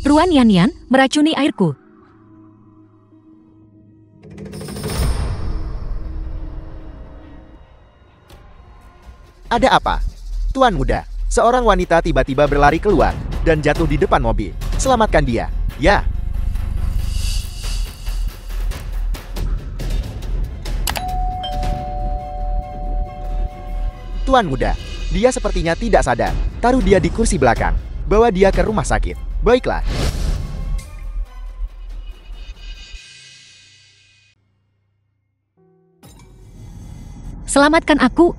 Ruan Yan meracuni airku. Ada apa? Tuan muda, seorang wanita tiba-tiba berlari keluar dan jatuh di depan mobil. Selamatkan dia. Ya. Tuan muda, dia sepertinya tidak sadar. Taruh dia di kursi belakang. Bawa dia ke rumah sakit. Baiklah. Selamatkan aku.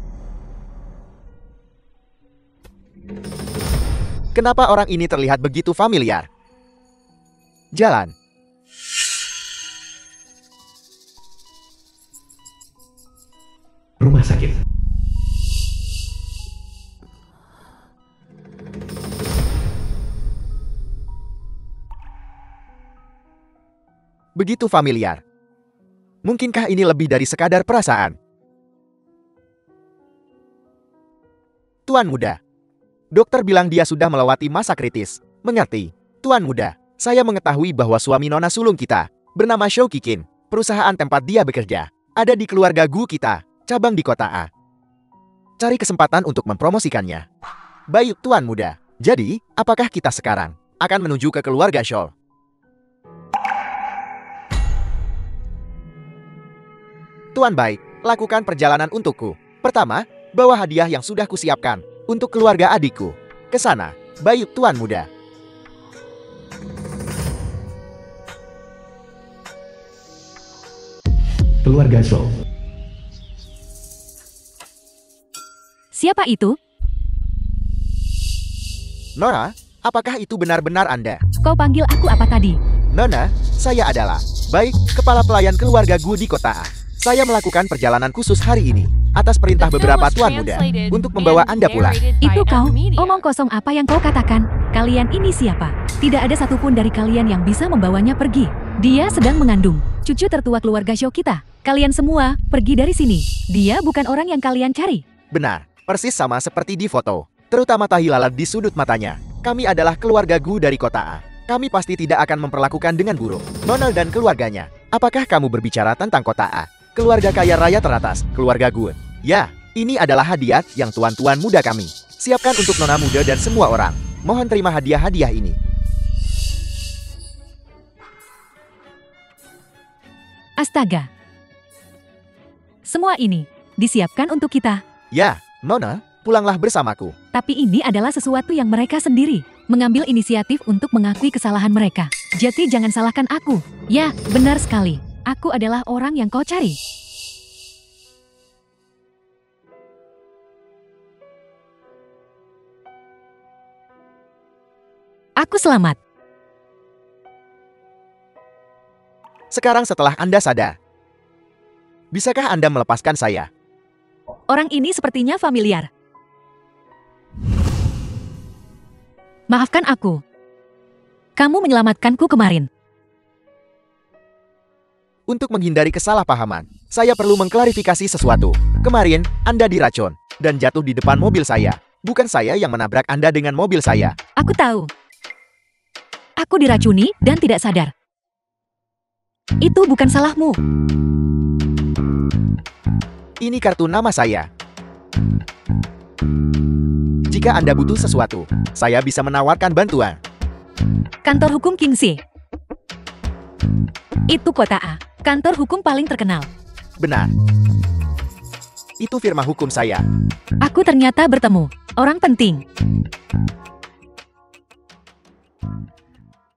Kenapa orang ini terlihat begitu familiar? Jalan. Rumah sakit. Begitu familiar. Mungkinkah ini lebih dari sekadar perasaan? Tuan muda, dokter bilang dia sudah melewati masa kritis. Mengerti? Tuan muda, saya mengetahui bahwa suami nona sulung kita, bernama Shou Kikin, perusahaan tempat dia bekerja, ada di keluarga Gu kita, cabang di kota A. Cari kesempatan untuk mempromosikannya. Baik, Tuan muda. Jadi, apakah kita sekarang akan menuju ke keluarga Shou? Tuan baik, lakukan perjalanan untukku. Pertama, bawa hadiah yang sudah kusiapkan untuk keluarga adikku. Ke sana. Baik, Tuan muda. Keluarga Shou. Siapa itu? Nora, apakah itu benar-benar Anda? Kau panggil aku apa tadi? Nona, saya adalah baik, kepala pelayan keluarga Gu di kota A. Saya melakukan perjalanan khusus hari ini atas perintah beberapa tuan muda untuk membawa Anda pulang. Itu kau? Omong kosong apa yang kau katakan? Kalian ini siapa? Tidak ada satupun dari kalian yang bisa membawanya pergi. Dia sedang mengandung cucu tertua keluarga Shou kita. Kalian semua pergi dari sini. Dia bukan orang yang kalian cari. Benar, persis sama seperti di foto. Terutama tahi lalat di sudut matanya. Kami adalah keluarga Gu dari kota A. Kami pasti tidak akan memperlakukan dengan buruk Nona dan keluarganya. Apakah kamu berbicara tentang kota A? Keluarga kaya raya teratas, keluarga Gu. Ya, ini adalah hadiah yang tuan-tuan muda kami. Siapkan untuk nona muda dan semua orang. Mohon terima hadiah-hadiah ini. Astaga. Semua ini disiapkan untuk kita. Ya, Nona, pulanglah bersamaku. Tapi ini adalah sesuatu yang mereka sendiri mengambil inisiatif untuk mengakui kesalahan mereka. Jadi jangan salahkan aku. Ya, benar sekali. Aku adalah orang yang kau cari. Aku selamat. Sekarang setelah Anda sadar, bisakah Anda melepaskan saya? Orang ini sepertinya familiar. Maafkan aku. Kamu menyelamatkanku kemarin. Untuk menghindari kesalahpahaman, saya perlu mengklarifikasi sesuatu. Kemarin, Anda diracun dan jatuh di depan mobil saya. Bukan saya yang menabrak Anda dengan mobil saya. Aku tahu. Aku diracuni dan tidak sadar. Itu bukan salahmu. Ini kartu nama saya. Jika Anda butuh sesuatu, saya bisa menawarkan bantuan. Kantor hukum Kingxi. Itu kota A. Kantor hukum paling terkenal. Benar. Itu firma hukum saya. Aku ternyata bertemu orang penting.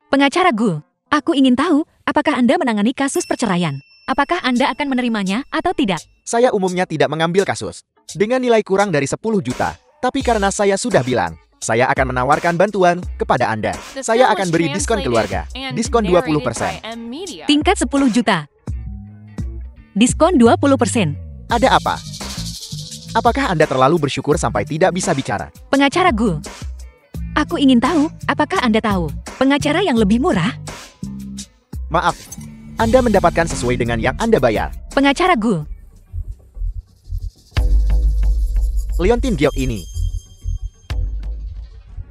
Pengacara Gu, aku ingin tahu apakah Anda menangani kasus perceraian. Apakah Anda akan menerimanya atau tidak? Saya umumnya tidak mengambil kasus dengan nilai kurang dari 10 juta. Tapi karena saya sudah bilang, saya akan menawarkan bantuan kepada Anda. Saya akan beri diskon keluarga. Diskon 20%. Tingkat 10 juta. Diskon 20%. Ada apa? Apakah Anda terlalu bersyukur sampai tidak bisa bicara? Pengacara Gu, aku ingin tahu apakah Anda tahu pengacara yang lebih murah? Maaf, Anda mendapatkan sesuai dengan yang Anda bayar. Pengacara Gu, Leontin Giok ini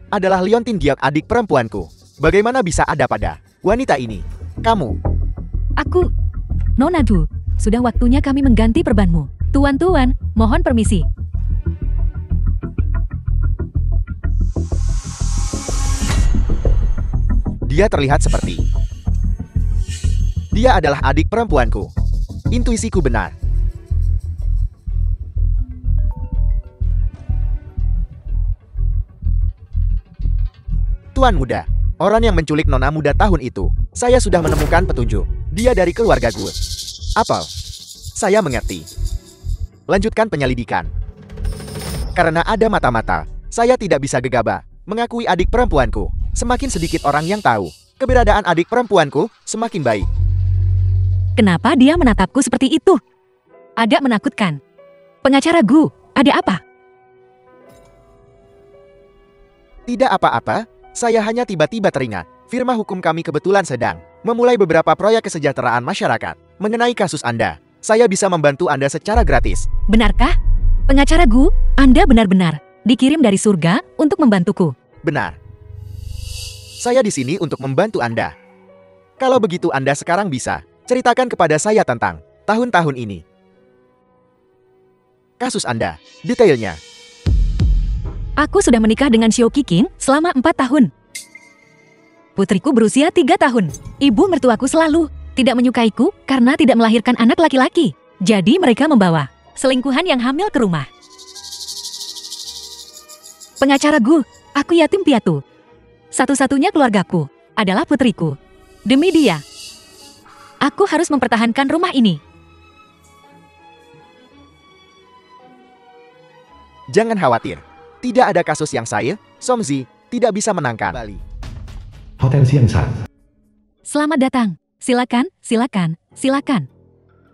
adalah Leontin Giok, adik perempuanku. Bagaimana bisa ada pada wanita ini? Kamu, Aku, Nona Du, sudah waktunya kami mengganti perbanmu. Tuan-tuan, mohon permisi. dia terlihat seperti. Dia adalah adik perempuanku. Intuisiku benar. Tuan muda, orang yang menculik nona muda tahun itu, saya sudah menemukan petunjuk. Dia dari keluarga Gu. Apel. Saya mengerti. Lanjutkan penyelidikan. Karena ada mata-mata, saya tidak bisa gegabah mengakui adik perempuanku. Semakin sedikit orang yang tahu keberadaan adik perempuanku, semakin baik. Kenapa dia menatapku seperti itu? Agak menakutkan. Pengacara Gu, ada apa? Tidak apa-apa, saya hanya tiba-tiba teringat. Firma hukum kami kebetulan sedang memulai beberapa proyek kesejahteraan masyarakat. Mengenai kasus Anda, saya bisa membantu Anda secara gratis. Benarkah? Pengacara Gu, Anda benar-benar dikirim dari surga untuk membantuku. Benar. Saya di sini untuk membantu Anda. Kalau begitu Anda sekarang bisa ceritakan kepada saya tentang tahun-tahun ini. Kasus Anda, detailnya. Aku sudah menikah dengan Xiao Qiqing selama 4 tahun. Putriku berusia 3 tahun. Ibu mertuaku selalu tidak menyukaiku karena tidak melahirkan anak laki-laki. Jadi mereka membawa selingkuhan yang hamil ke rumah. Pengacara Gu, aku yatim piatu. Satu-satunya keluargaku adalah putriku. Demi dia, aku harus mempertahankan rumah ini. Jangan khawatir. Tidak ada kasus yang saya, Somzi, tidak bisa menangkan. Bali. Hotel Siangsan. Selamat datang. Silakan, silakan, silakan.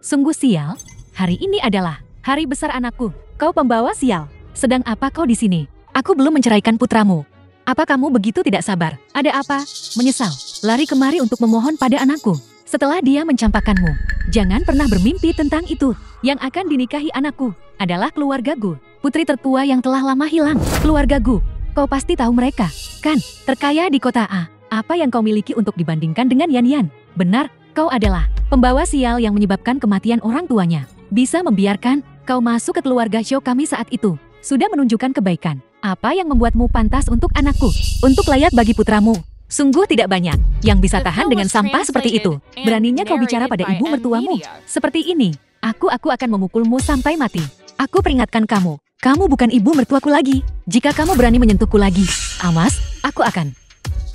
Sungguh sial, hari ini adalah hari besar anakku. Kau pembawa sial. Sedang apa kau di sini? Aku belum menceraikan putramu. Apa kamu begitu tidak sabar? Ada apa? Menyesal. Lari kemari untuk memohon pada anakku. Setelah dia mencampakkanmu. Jangan pernah bermimpi tentang itu. Yang akan dinikahi anakku adalah keluarga Gu. Putri tertua yang telah lama hilang. Keluarga Gu. Kau pasti tahu mereka, kan? Terkaya di kota A. Apa yang kau miliki untuk dibandingkan dengan Yan Yan? Benar, kau adalah pembawa sial yang menyebabkan kematian orang tuanya. Bisa membiarkan kau masuk ke keluarga Xiao kami saat itu. Sudah menunjukkan kebaikan. Apa yang membuatmu pantas untuk anakku? Untuk layak bagi putramu. Sungguh tidak banyak yang bisa tahan dengan sampah seperti itu. Beraninya kau bicara pada ibu mertuamu. Seperti ini, aku akan memukulmu sampai mati. Aku peringatkan kamu. Kamu bukan ibu mertuaku lagi. Jika kamu berani menyentuhku lagi, awas, aku akan.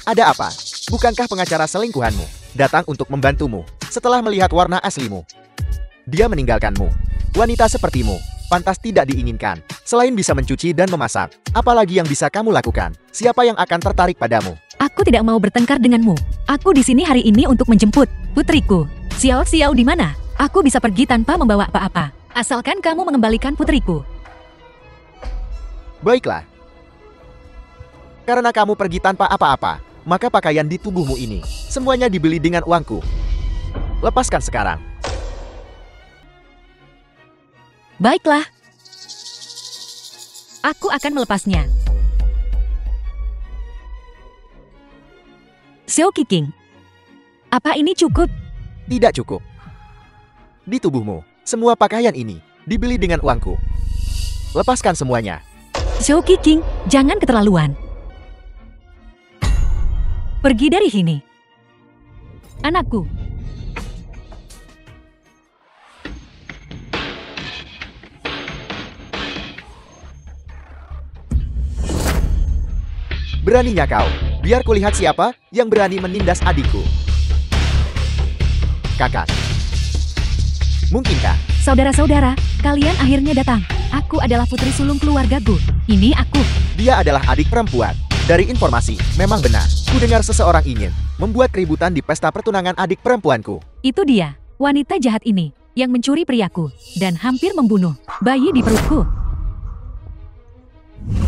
Ada apa? Bukankah pengacara selingkuhanmu datang untuk membantumu setelah melihat warna aslimu? Dia meninggalkanmu. Wanita sepertimu pantas tidak diinginkan. Selain bisa mencuci dan memasak, apalagi yang bisa kamu lakukan? Siapa yang akan tertarik padamu? Aku tidak mau bertengkar denganmu. Aku di sini hari ini untuk menjemput putriku. Xiao Xiao di mana? Aku bisa pergi tanpa membawa apa-apa. Asalkan kamu mengembalikan putriku. Baiklah. Karena kamu pergi tanpa apa-apa, maka pakaian di tubuhmu ini semuanya dibeli dengan uangku. Lepaskan sekarang. Baiklah. Aku akan melepasnya. Xiao Qiqing, apa ini cukup? Tidak cukup. Di tubuhmu, semua pakaian ini dibeli dengan uangku. Lepaskan semuanya. Xiao Qiqing, jangan keterlaluan. Pergi dari sini. Anakku. Beraninya kau. Biar kulihat siapa yang berani menindas adikku. Kakak. Mungkinkah? Saudara-saudara, kalian akhirnya datang. Aku adalah putri sulung keluarga Gu. Ini aku. Dia adalah adik perempuan. Dari informasi, memang benar. Kudengar seseorang ingin membuat keributan di pesta pertunangan adik perempuanku. Itu dia, wanita jahat ini, yang mencuri priaku, dan hampir membunuh bayi di perutku.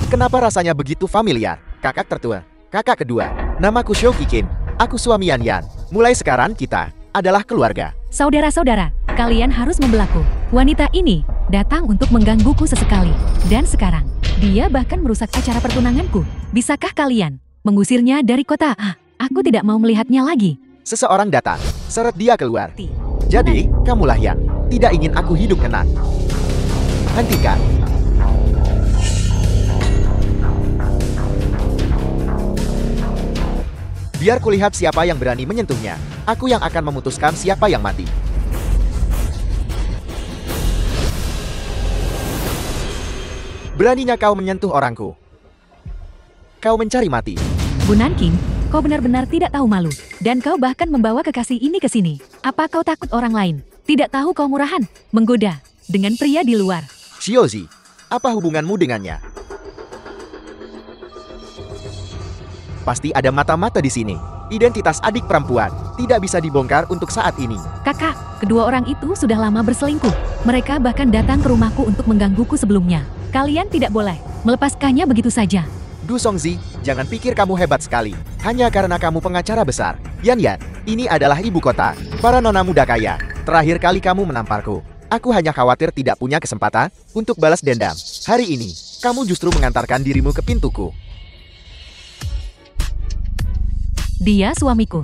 Kenapa rasanya begitu familiar? Kakak tertua, kakak kedua, namaku Xiao Qiqing. Aku suami Yan Yan. Mulai sekarang kita adalah keluarga. Saudara-saudara, kalian harus membelaku. Wanita ini datang untuk menggangguku sesekali. Dan sekarang, dia bahkan merusak acara pertunanganku. Bisakah kalian mengusirnya dari kota? Aku tidak mau melihatnya lagi. Seseorang datang, seret dia keluar. Jadi, kamulah yang tidak ingin aku hidup tenang. Hentikan. Biar kulihat siapa yang berani menyentuhnya. Aku yang akan memutuskan siapa yang mati. Beraninya kau menyentuh orangku. Kau mencari mati. Bu Nanking, kau benar-benar tidak tahu malu. Dan kau bahkan membawa kekasih ini ke sini. Apa kau takut orang lain? Tidak tahu kau murahan, menggoda, dengan pria di luar. Shiozi, apa hubunganmu dengannya? Pasti ada mata-mata di sini. Identitas adik perempuan tidak bisa dibongkar untuk saat ini. Kakak, kedua orang itu sudah lama berselingkuh. Mereka bahkan datang ke rumahku untuk menggangguku sebelumnya. Kalian tidak boleh melepaskannya begitu saja. Du Songzi, jangan pikir kamu hebat sekali. Hanya karena kamu pengacara besar. Yan Yan, ini adalah ibu kota. Para nona muda kaya. Terakhir kali kamu menamparku. Aku hanya khawatir tidak punya kesempatan untuk balas dendam. Hari ini, kamu justru mengantarkan dirimu ke pintuku. Dia suamiku.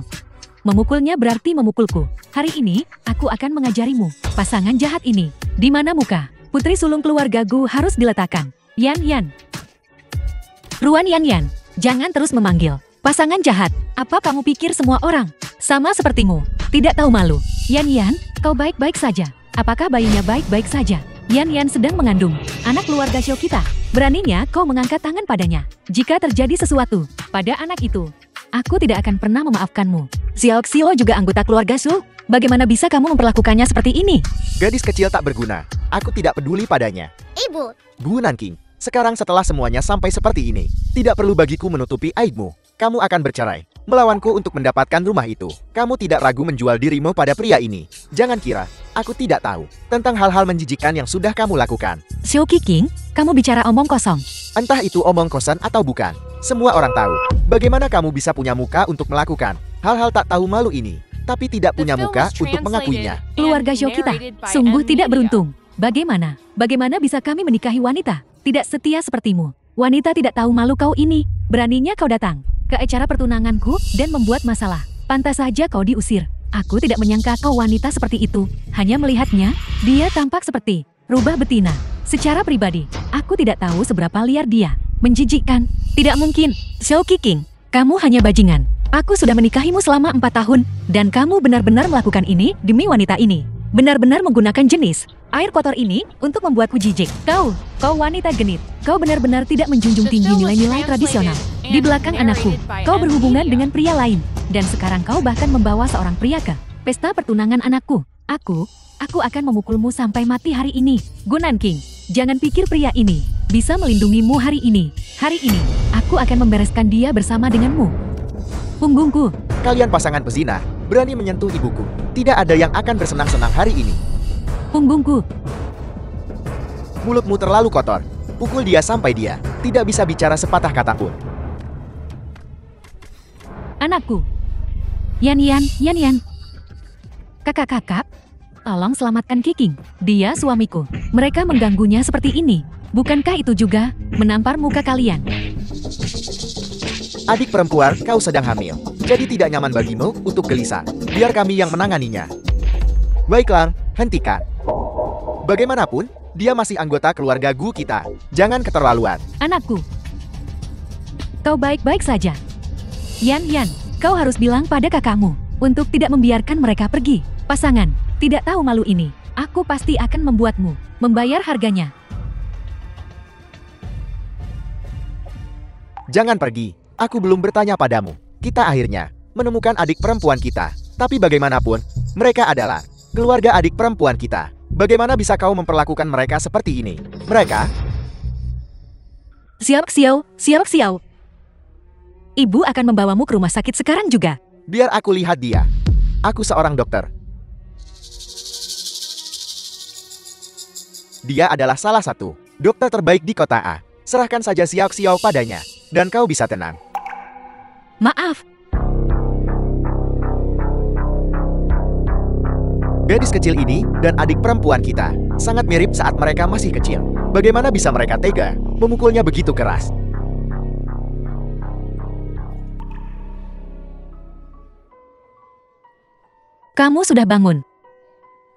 Memukulnya berarti memukulku. Hari ini, aku akan mengajarimu. Pasangan jahat ini. Di mana muka? Putri sulung keluargaku harus diletakkan. Yan Yan. Ruan Yan Yan. Jangan terus memanggil. Pasangan jahat. Apa kamu pikir semua orang sama sepertimu? Tidak tahu malu. Yan Yan, kau baik-baik saja. Apakah bayinya baik-baik saja? Yan Yan sedang mengandung anak keluarga Xiao kita. Beraninya kau mengangkat tangan padanya. Jika terjadi sesuatu pada anak itu, aku tidak akan pernah memaafkanmu. Xiao Xio juga anggota keluarga Su. Bagaimana bisa kamu memperlakukannya seperti ini? Gadis kecil tak berguna. Aku tidak peduli padanya. Ibu, Bu Nanking, sekarang setelah semuanya sampai seperti ini, tidak perlu bagiku menutupi aibmu. Kamu akan bercerai, melawanku untuk mendapatkan rumah itu. Kamu tidak ragu menjual dirimu pada pria ini. Jangan kira, aku tidak tahu tentang hal-hal menjijikan yang sudah kamu lakukan. Xiao Qiqing, kamu bicara omong kosong. Entah itu omong kosan atau bukan, semua orang tahu. Bagaimana kamu bisa punya muka untuk melakukan hal-hal tak tahu malu ini, tapi tidak punya muka untuk mengakuinya. Keluarga Xiao kita sungguh tidak beruntung. Bagaimana? Bagaimana bisa kami menikahi wanita tidak setia sepertimu? Wanita tidak tahu malu kau ini. Beraninya kau datang ke acara pertunanganku dan membuat masalah. Pantas saja kau diusir. Aku tidak menyangka kau wanita seperti itu. Hanya melihatnya, dia tampak seperti rubah betina. Secara pribadi, aku tidak tahu seberapa liar dia. Menjijikkan. Tidak mungkin. Xiao Qiqing, kamu hanya bajingan. Aku sudah menikahimu selama 4 tahun, dan kamu benar-benar melakukan ini demi wanita ini. Benar-benar menggunakan jenis air kotor ini untuk membuatku jijik. Kau wanita genit. Kau benar-benar tidak menjunjung tinggi nilai-nilai tradisional. Di belakang anakku, kau berhubungan dengan pria lain. Dan sekarang kau bahkan membawa seorang pria ke pesta pertunangan anakku. Aku akan memukulmu sampai mati hari ini. Gu Nanking, jangan pikir pria ini bisa melindungimu hari ini. Hari ini, aku akan membereskan dia bersama denganmu. Punggungku. Kalian pasangan pezina, berani menyentuh ibuku. Tidak ada yang akan bersenang-senang hari ini. Punggungku. Mulutmu terlalu kotor. Pukul dia sampai dia tidak bisa bicara sepatah kata pun. Anakku. Yan Yan. Kakak-kakak, tolong selamatkan Qiqing. Dia suamiku. Mereka mengganggunya seperti ini. Bukankah itu juga menampar muka kalian? Adik perempuan, kau sedang hamil. Jadi tidak nyaman bagimu untuk gelisah. Biar kami yang menanganinya. Baiklah, hentikan. Bagaimanapun, dia masih anggota keluarga Gu kita. Jangan keterlaluan. Anakku. Kau baik-baik saja. Yan, kau harus bilang pada kakakmu untuk tidak membiarkan mereka pergi. Pasangan, tidak tahu malu ini. Aku pasti akan membuatmu membayar harganya. Jangan pergi. Aku belum bertanya padamu. Kita akhirnya menemukan adik perempuan kita. Tapi bagaimanapun, mereka adalah keluarga adik perempuan kita. Bagaimana bisa kau memperlakukan mereka seperti ini? Mereka... Xiao Xiao. Ibu akan membawamu ke rumah sakit sekarang juga. Biar aku lihat dia. Aku seorang dokter. Dia adalah salah satu dokter terbaik di kota A. Serahkan saja Xiao Xiao padanya, dan kau bisa tenang. Maaf. Gadis kecil ini dan adik perempuan kita sangat mirip saat mereka masih kecil. Bagaimana bisa mereka tega memukulnya begitu keras? Kamu sudah bangun.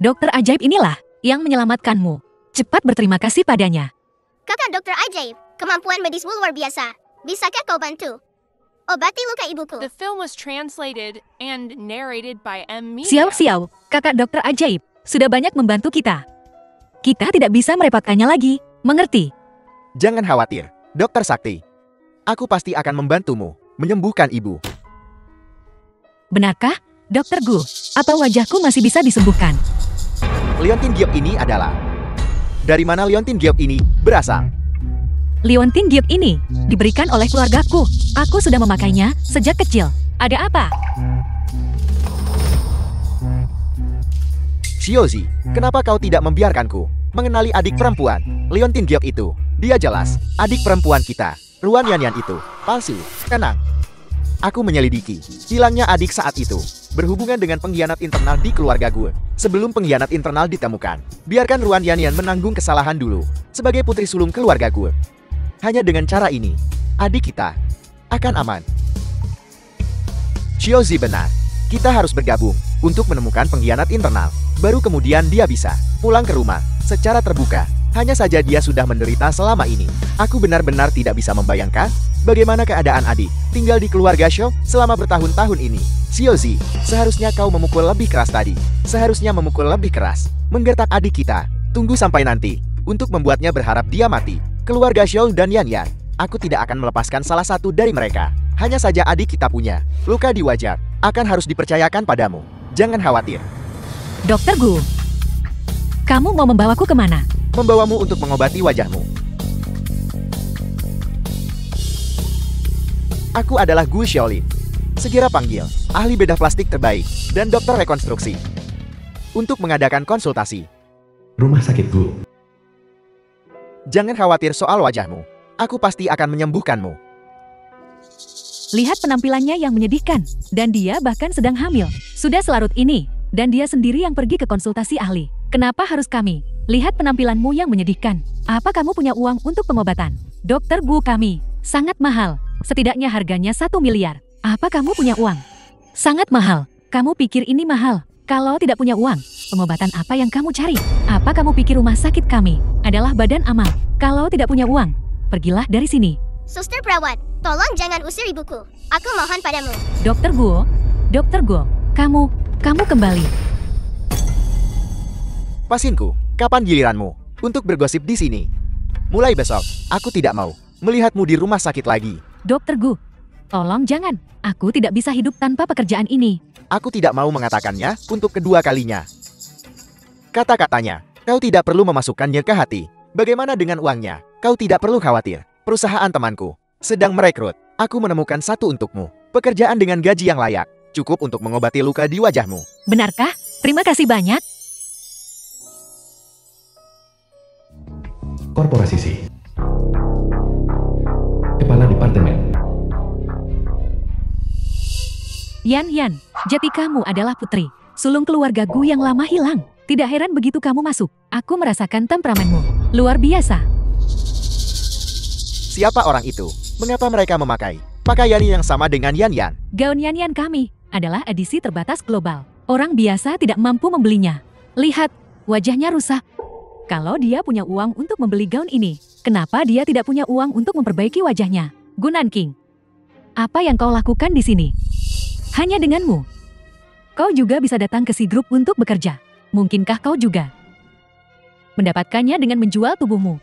Dokter ajaib inilah yang menyelamatkanmu. Cepat berterima kasih padanya. Kakak dokter ajaib, kemampuan medismu luar biasa. Bisakah kau bantu? Obati luka ibuku. The film was translated and narrated by M. Media. Xiao, kakak dokter ajaib, sudah banyak membantu kita. Kita tidak bisa merepotkannya lagi, mengerti? Jangan khawatir, Dokter Sakti. Aku pasti akan membantumu menyembuhkan ibu. Benarkah, Dokter Gu? Apa wajahku masih bisa disembuhkan? Leontin Giok ini adalah... Dari mana Leontin Giok ini berasal? Leontin Giok ini diberikan oleh keluargaku. Aku sudah memakainya sejak kecil. Ada apa? Xiaozi, kenapa kau tidak membiarkanku mengenali adik perempuan Leontin Giok itu? Dia jelas adik perempuan kita. Ruan Yanyan itu palsu. Tenang. Aku menyelidiki hilangnya adik saat itu berhubungan dengan pengkhianat internal di keluarga gue. Sebelum pengkhianat internal ditemukan, biarkan Ruan Yanyan menanggung kesalahan dulu sebagai putri sulung keluarga gue. Hanya dengan cara ini, adik kita akan aman. Xiaozi benar. Kita harus bergabung untuk menemukan pengkhianat internal. Baru kemudian dia bisa pulang ke rumah secara terbuka. Hanya saja dia sudah menderita selama ini. Aku benar-benar tidak bisa membayangkan bagaimana keadaan adik tinggal di keluarga Shou selama bertahun-tahun ini. Xiaozi, seharusnya kau memukul lebih keras tadi. Seharusnya memukul lebih keras. Menggertak adik kita. Tunggu sampai nanti untuk membuatnya berharap dia mati. Keluarga Shou dan Yanyan, aku tidak akan melepaskan salah satu dari mereka. Hanya saja adik kita punya luka di wajah. Akan harus dipercayakan padamu. Jangan khawatir. Dokter Gu, kamu mau membawaku kemana? Membawamu untuk mengobati wajahmu. Aku adalah Gu Xiaolin. Segera panggil ahli bedah plastik terbaik dan dokter rekonstruksi untuk mengadakan konsultasi. Rumah sakit Gu. Jangan khawatir soal wajahmu. Aku pasti akan menyembuhkanmu. Lihat penampilannya yang menyedihkan. Dan dia bahkan sedang hamil. Sudah selarut ini. Dan dia sendiri yang pergi ke konsultasi ahli. Kenapa harus kami? Lihat penampilanmu yang menyedihkan. Apa kamu punya uang untuk pengobatan? Dokter Gu kami. Sangat mahal. Setidaknya harganya 1 miliar. Apa kamu punya uang? Sangat mahal. Kamu pikir ini mahal? Kalau tidak punya uang, pengobatan apa yang kamu cari? Apa kamu pikir rumah sakit kami adalah badan amal? Kalau tidak punya uang, pergilah dari sini. Suster perawat, tolong jangan usir ibuku. Aku mohon padamu. Dokter Guo, kamu kembali. Pasinku, kapan giliranmu untuk bergosip di sini? Mulai besok, aku tidak mau melihatmu di rumah sakit lagi. Dokter Gu, tolong jangan. Aku tidak bisa hidup tanpa pekerjaan ini. Aku tidak mau mengatakannya untuk kedua kalinya. Kata-katanya, kau tidak perlu memasukkannya ke hati. Bagaimana dengan uangnya? Kau tidak perlu khawatir. Perusahaan temanku sedang merekrut. Aku menemukan satu untukmu. Pekerjaan dengan gaji yang layak. Cukup untuk mengobati luka di wajahmu. Benarkah? Terima kasih banyak. Korporasi C. Kepala Departemen. Yan, jati kamu adalah putri sulung keluarga Gu yang lama hilang. Tidak heran begitu kamu masuk. Aku merasakan temperamenmu. Luar biasa. Siapa orang itu? Mengapa mereka memakai pakaian yang sama dengan Yan? Gaun Yan kami adalah edisi terbatas global. Orang biasa tidak mampu membelinya. Lihat, wajahnya rusak. Kalau dia punya uang untuk membeli gaun ini, kenapa dia tidak punya uang untuk memperbaiki wajahnya? Gu Nanking, apa yang kau lakukan di sini? Hanya denganmu. Kau juga bisa datang ke si grup untuk bekerja. Mungkinkah kau juga mendapatkannya dengan menjual tubuhmu?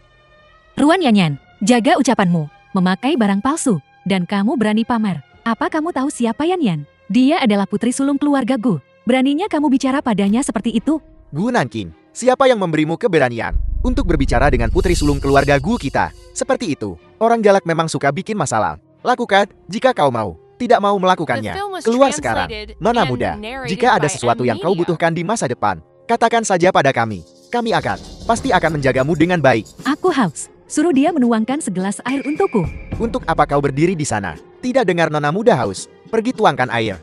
Ruan Yanyan, jaga ucapanmu. Memakai barang palsu. Dan kamu berani pamer. Apa kamu tahu siapa Yan? Dia adalah putri sulung keluarga Gu. Beraninya kamu bicara padanya seperti itu? Gu Nanking, siapa yang memberimu keberanian untuk berbicara dengan putri sulung keluarga Gu kita? Seperti itu. Orang galak memang suka bikin masalah. Lakukan jika kau mau. Tidak mau melakukannya. Keluar sekarang. Nona muda, jika ada sesuatu yang kau butuhkan di masa depan, katakan saja pada kami. Kami pasti akan menjagamu dengan baik. Aku haus. Suruh dia menuangkan segelas air untukku. Untuk apa kau berdiri di sana? Tidak dengar nona muda haus. Pergi tuangkan air.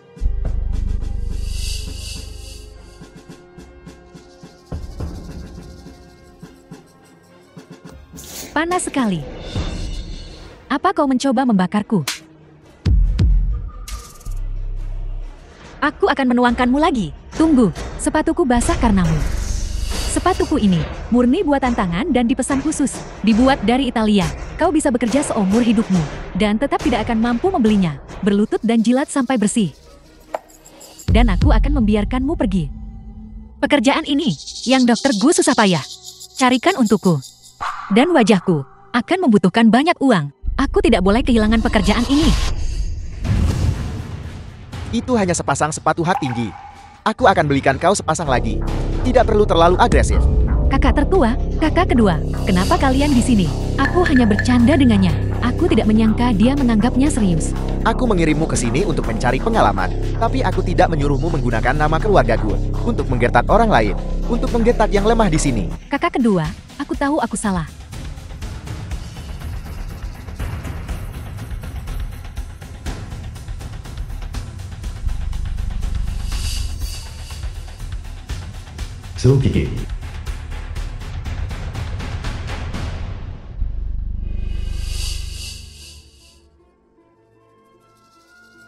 Panas sekali. Apa kau mencoba membakarku? Aku akan menuangkanmu lagi. Tunggu, sepatuku basah karenamu. Sepatuku ini murni buatan tangan dan dipesan khusus. Dibuat dari Italia. Kau bisa bekerja seumur hidupmu dan tetap tidak akan mampu membelinya. Berlutut dan jilat sampai bersih. Dan aku akan membiarkanmu pergi. Pekerjaan ini yang Dokter Gu susah payah carikan untukku. Dan wajahku akan membutuhkan banyak uang. Aku tidak boleh kehilangan pekerjaan ini. Itu hanya sepasang sepatu hak tinggi. Aku akan belikan kau sepasang lagi. Tidak perlu terlalu agresif. Kakak tertua, kakak kedua, kenapa kalian di sini? Aku hanya bercanda dengannya. Aku tidak menyangka dia menganggapnya serius. Aku mengirimmu ke sini untuk mencari pengalaman. Tapi aku tidak menyuruhmu menggunakan nama keluargaku untuk menggertak orang lain. Untuk menggertak yang lemah di sini. Kakak kedua, aku tahu aku salah. Su Kiki.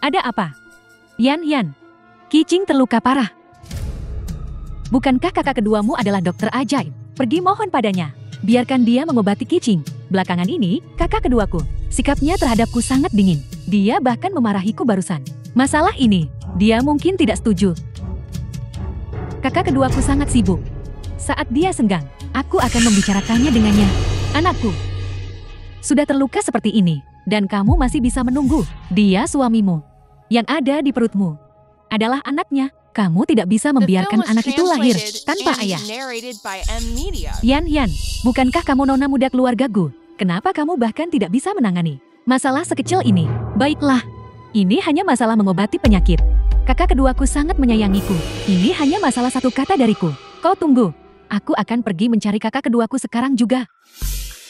Ada apa? Yan, Qi-Qing terluka parah. Bukankah kakak keduamu adalah dokter ajaib? Pergi mohon padanya. Biarkan dia mengobati Qi-Qing. Belakangan ini, kakak keduaku, sikapnya terhadapku sangat dingin. Dia bahkan memarahiku barusan. Masalah ini, dia mungkin tidak setuju. Kakak keduaku sangat sibuk. Saat dia senggang, aku akan membicarakannya dengannya. Anakku, sudah terluka seperti ini, dan kamu masih bisa menunggu. Dia suamimu. Yang ada di perutmu adalah anaknya. Kamu tidak bisa The film membiarkan was anak itu lahir translated tanpa and ayah. narrated by M Media. Yan, bukankah kamu nona muda keluargaku? Kenapa kamu bahkan tidak bisa menangani masalah sekecil ini? Baiklah, ini hanya masalah mengobati penyakit. Kakak keduaku sangat menyayangiku. Ini hanya masalah satu kata dariku. Kau tunggu. Aku akan pergi mencari kakak keduaku sekarang juga.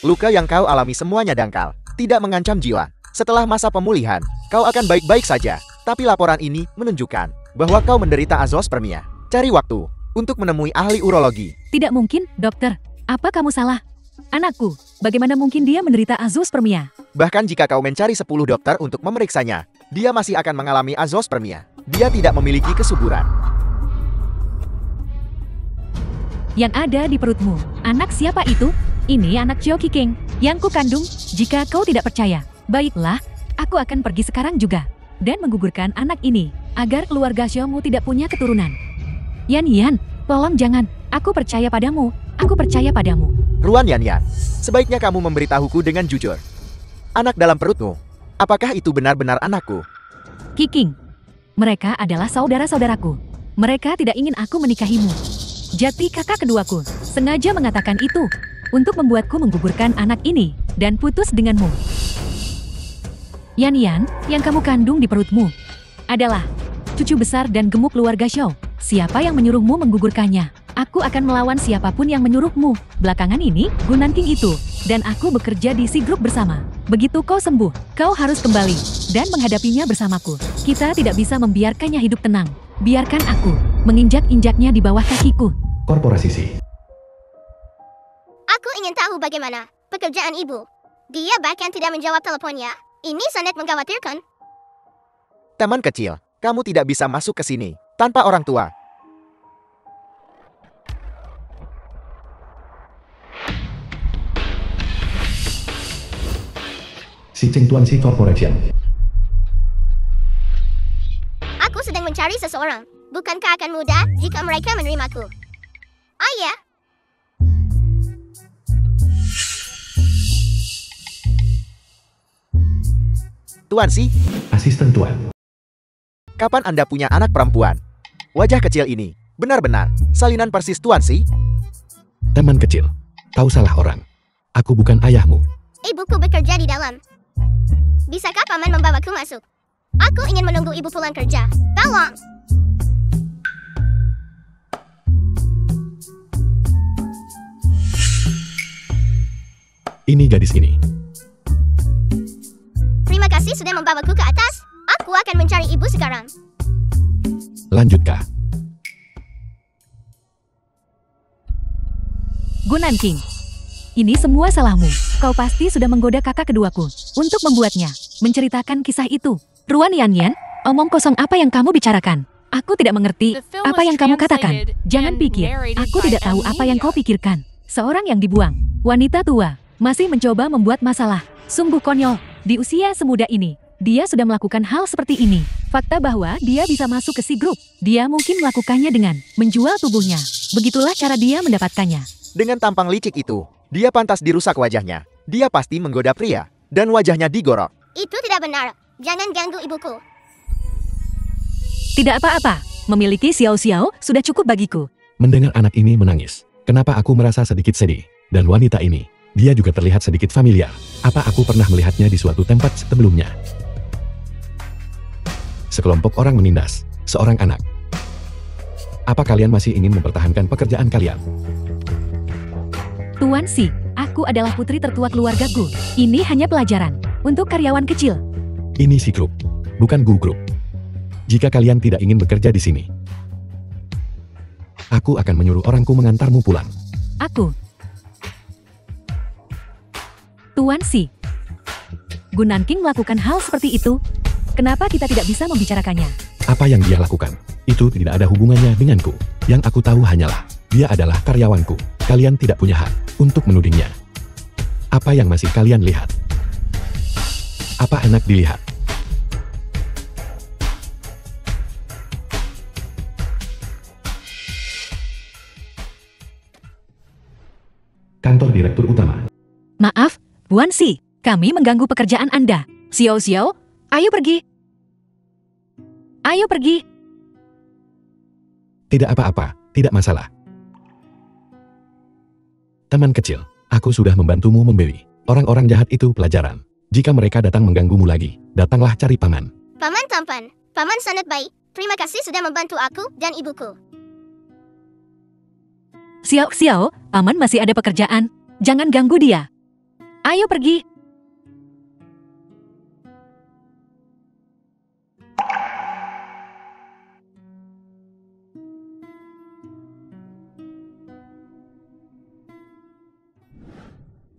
Luka yang kau alami semuanya dangkal. Tidak mengancam jiwa. Setelah masa pemulihan, kau akan baik-baik saja. Tapi laporan ini menunjukkan bahwa kau menderita azospermia. Cari waktu untuk menemui ahli urologi. Tidak mungkin, dokter. Apa kamu salah? Anakku, bagaimana mungkin dia menderita azospermia? Bahkan jika kau mencari 10 dokter untuk memeriksanya, dia masih akan mengalami azospermia. Dia tidak memiliki kesuburan. Yang ada di perutmu, anak siapa itu? Ini anak Xiao Qi yang kukandung. Jika kau tidak percaya, baiklah, aku akan pergi sekarang juga dan menggugurkan anak ini agar keluarga Xiaomu tidak punya keturunan. Yan, tolong jangan. Aku percaya padamu. Aku percaya padamu. Ruan Yan, sebaiknya kamu memberitahuku dengan jujur. Anak dalam perutmu, apakah itu benar-benar anakku? Qi, mereka adalah saudara-saudaraku. Mereka tidak ingin aku menikahimu. Jati kakak keduaku sengaja mengatakan itu untuk membuatku menggugurkan anak ini dan putus denganmu. Yan, yang kamu kandung di perutmu adalah cucu besar dan gemuk keluarga Xiao. Siapa yang menyuruhmu menggugurkannya? Aku akan melawan siapapun yang menyuruhmu. Belakangan ini, Gu Nanking itu dan aku bekerja di si grup bersama. Begitu kau sembuh, kau harus kembali dan menghadapinya bersamaku. Kita tidak bisa membiarkannya hidup tenang. Biarkan aku menginjak-injaknya di bawah kakiku. Korporasi Si. Aku ingin tahu bagaimana pekerjaan ibu. Dia bahkan tidak menjawab teleponnya. Ini sangat mengkhawatirkan. Teman kecil, kamu tidak bisa masuk ke sini tanpa orang tua. Si Cheng Tuan Si Corporation. Aku sedang mencari seseorang. Bukankah akan mudah jika mereka menerimaku? Oh ya, Tuan Si, Asisten Tuan. kapan Anda punya anak perempuan? Wajah kecil ini, benar-benar salinan persis Tuan Si. Teman kecil, kau salah orang. Aku bukan ayahmu. ibuku bekerja di dalam. Bisakah paman membawaku masuk? Aku ingin menunggu ibu pulang kerja. Tolong! Ini gadis ini. Terima kasih sudah membawaku ke atas. Aku akan mencari ibu sekarang. Lanjut, Kak. Gu Nanking, ini semua salahmu. Kau pasti sudah menggoda kakak keduaku untuk membuatnya menceritakan kisah itu. Ruan Yan, omong kosong apa yang kamu bicarakan? Aku tidak mengerti The film apa was yang kamu katakan. translated Jangan and pikir, narrated aku by tidak tahu M. apa yang kau Media. pikirkan. Seorang yang dibuang, wanita tua, masih mencoba membuat masalah. Sungguh konyol, di usia semuda ini, dia sudah melakukan hal seperti ini. Fakta bahwa dia bisa masuk ke si grup, dia mungkin melakukannya dengan menjual tubuhnya. Begitulah cara dia mendapatkannya. Dengan tampang licik itu, dia pantas dirusak wajahnya. Dia pasti menggoda pria, dan wajahnya digorok. Itu tidak benar. Jangan ganggu ibuku. Tidak apa-apa, memiliki Xiao Xiao sudah cukup bagiku. Mendengar anak ini menangis, kenapa aku merasa sedikit sedih? Dan wanita ini, dia juga terlihat sedikit familiar. Apa aku pernah melihatnya di suatu tempat sebelumnya? Sekelompok orang menindas seorang anak. Apa kalian masih ingin mempertahankan pekerjaan kalian? Tuan Si, aku adalah putri tertua keluargaku. Ini hanya pelajaran untuk karyawan kecil. Ini si grup, bukan Gu Grup. Jika kalian tidak ingin bekerja di sini, aku akan menyuruh orangku mengantarmu pulang. Aku. Tuan Si. Gunan King melakukan hal seperti itu. Kenapa kita tidak bisa membicarakannya? Apa yang dia lakukan, itu tidak ada hubungannya denganku. Yang aku tahu hanyalah, dia adalah karyawanku. Kalian tidak punya hak untuk menudingnya. Apa yang masih kalian lihat? Apa enak dilihat? Kantor Direktur Utama. Maaf, Tuan Si. Kami mengganggu pekerjaan Anda. Xiao Xiao, ayo pergi. Ayo pergi. Tidak apa-apa, tidak masalah. Teman kecil, aku sudah membantumu membeli orang-orang jahat itu pelajaran. Jika mereka datang mengganggumu lagi, datanglah cari paman. Paman tampan. Paman sangat baik. Terima kasih sudah membantu aku dan ibuku. Xiao Xiao, paman masih ada pekerjaan. Jangan ganggu dia. Ayo pergi.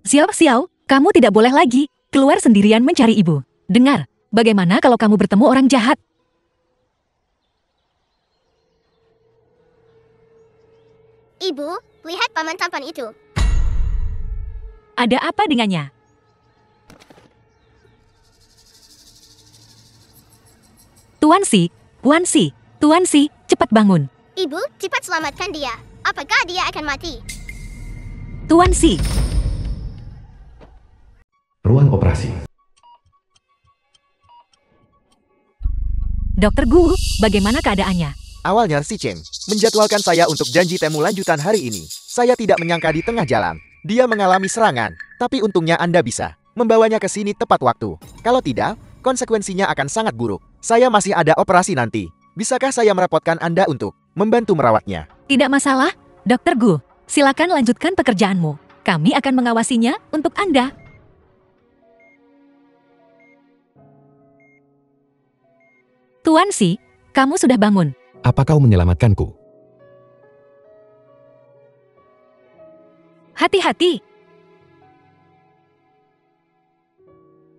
Xiao Xiao, kamu tidak boleh lagi keluar sendirian mencari ibu. Dengar, bagaimana kalau kamu bertemu orang jahat? Ibu, lihat paman tampan itu. Ada apa dengannya? Tuan Si, Tuan Si, Tuan Si, cepat bangun. Ibu, cepat selamatkan dia. Apakah dia akan mati? Tuan Si, Ruang operasi. Dokter Gu, bagaimana keadaannya? Awalnya si Cheng menjadwalkan saya untuk janji temu lanjutan hari ini. Saya tidak menyangka di tengah jalan, dia mengalami serangan. Tapi untungnya Anda bisa membawanya ke sini tepat waktu. Kalau tidak, konsekuensinya akan sangat buruk. Saya masih ada operasi nanti. Bisakah saya merepotkan Anda untuk membantu merawatnya? Tidak masalah, Dokter Gu. Silakan lanjutkan pekerjaanmu. Kami akan mengawasinya untuk Anda. Tuan Si, kamu sudah bangun. Apa kau menyelamatkanku? Hati-hati.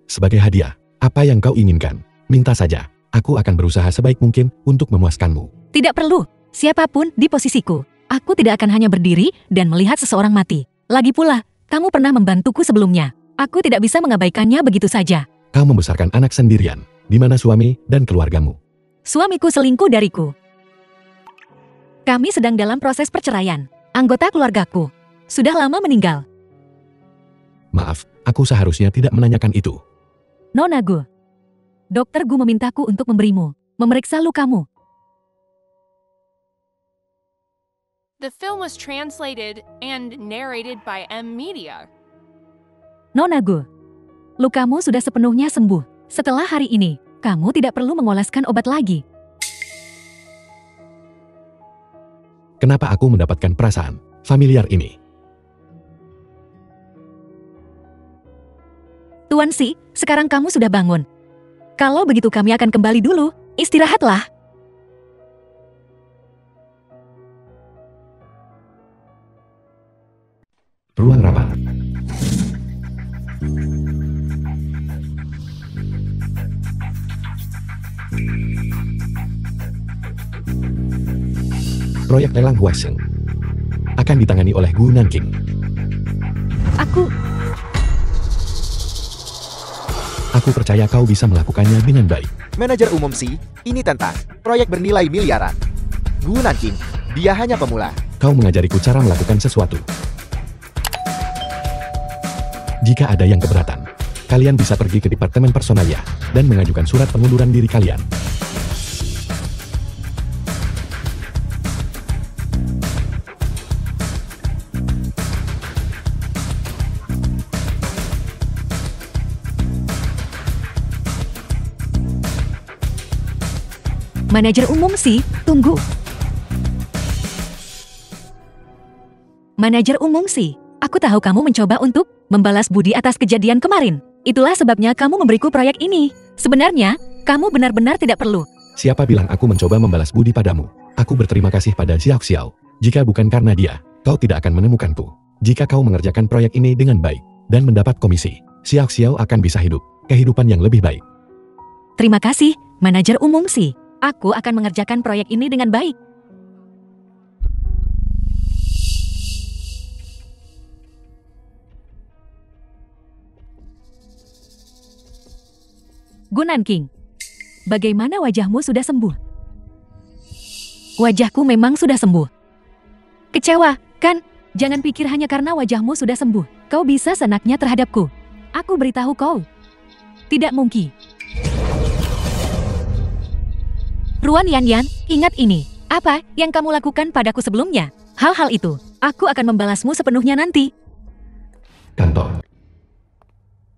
Sebagai hadiah, apa yang kau inginkan? Minta saja. Aku akan berusaha sebaik mungkin untuk memuaskanmu. Tidak perlu. Siapapun di posisiku. Aku tidak akan hanya berdiri dan melihat seseorang mati. Lagi pula, kamu pernah membantuku sebelumnya. Aku tidak bisa mengabaikannya begitu saja. Kau membesarkan anak sendirian. Di mana suami dan keluargamu? Suamiku selingkuh dariku. Kami sedang dalam proses perceraian. Anggota keluargaku sudah lama meninggal. Maaf, aku seharusnya tidak menanyakan itu. Nona Gu. Dokter Gu memintaku untuk memeriksa lukamu. The film was translated and narrated by M. Media. Nona Gu. Lukamu sudah sepenuhnya sembuh. Setelah hari ini, kamu tidak perlu mengoleskan obat lagi. Kenapa aku mendapatkan perasaan familiar ini? Tuan Si, sekarang kamu sudah bangun. Kalau begitu kami akan kembali dulu. Istirahatlah. Ruang rapat. Proyek lelang Huaseng akan ditangani oleh Gu Nanking. Aku percaya kau bisa melakukannya dengan baik. Manajer umum Si, ini tentang proyek bernilai miliaran. Gu Nanking, dia hanya pemula. Kau mengajariku cara melakukan sesuatu. Jika ada yang keberatan, kalian bisa pergi ke Departemen Personalia dan mengajukan surat pengunduran diri kalian. Manajer umum Si, tunggu. Manajer umum Si, aku tahu kamu mencoba untuk membalas budi atas kejadian kemarin. Itulah sebabnya kamu memberiku proyek ini. Sebenarnya, kamu benar-benar tidak perlu. Siapa bilang aku mencoba membalas budi padamu? Aku berterima kasih pada Xiao Xiao. Jika bukan karena dia, kau tidak akan menemukanku. Jika kau mengerjakan proyek ini dengan baik dan mendapat komisi, Xiao Xiao akan bisa hidup kehidupan yang lebih baik. Terima kasih, Manajer umum Si. Aku akan mengerjakan proyek ini dengan baik. Gu Nanking, bagaimana wajahmu sudah sembuh? Wajahku memang sudah sembuh. Kecewa, kan? Jangan pikir hanya karena wajahmu sudah sembuh, kau bisa senaknya terhadapku. Aku beritahu kau. Tidak mungkin. Ruan Yan, ingat ini. Apa yang kamu lakukan padaku sebelumnya? Hal-hal itu, aku akan membalasmu sepenuhnya nanti. Kantor.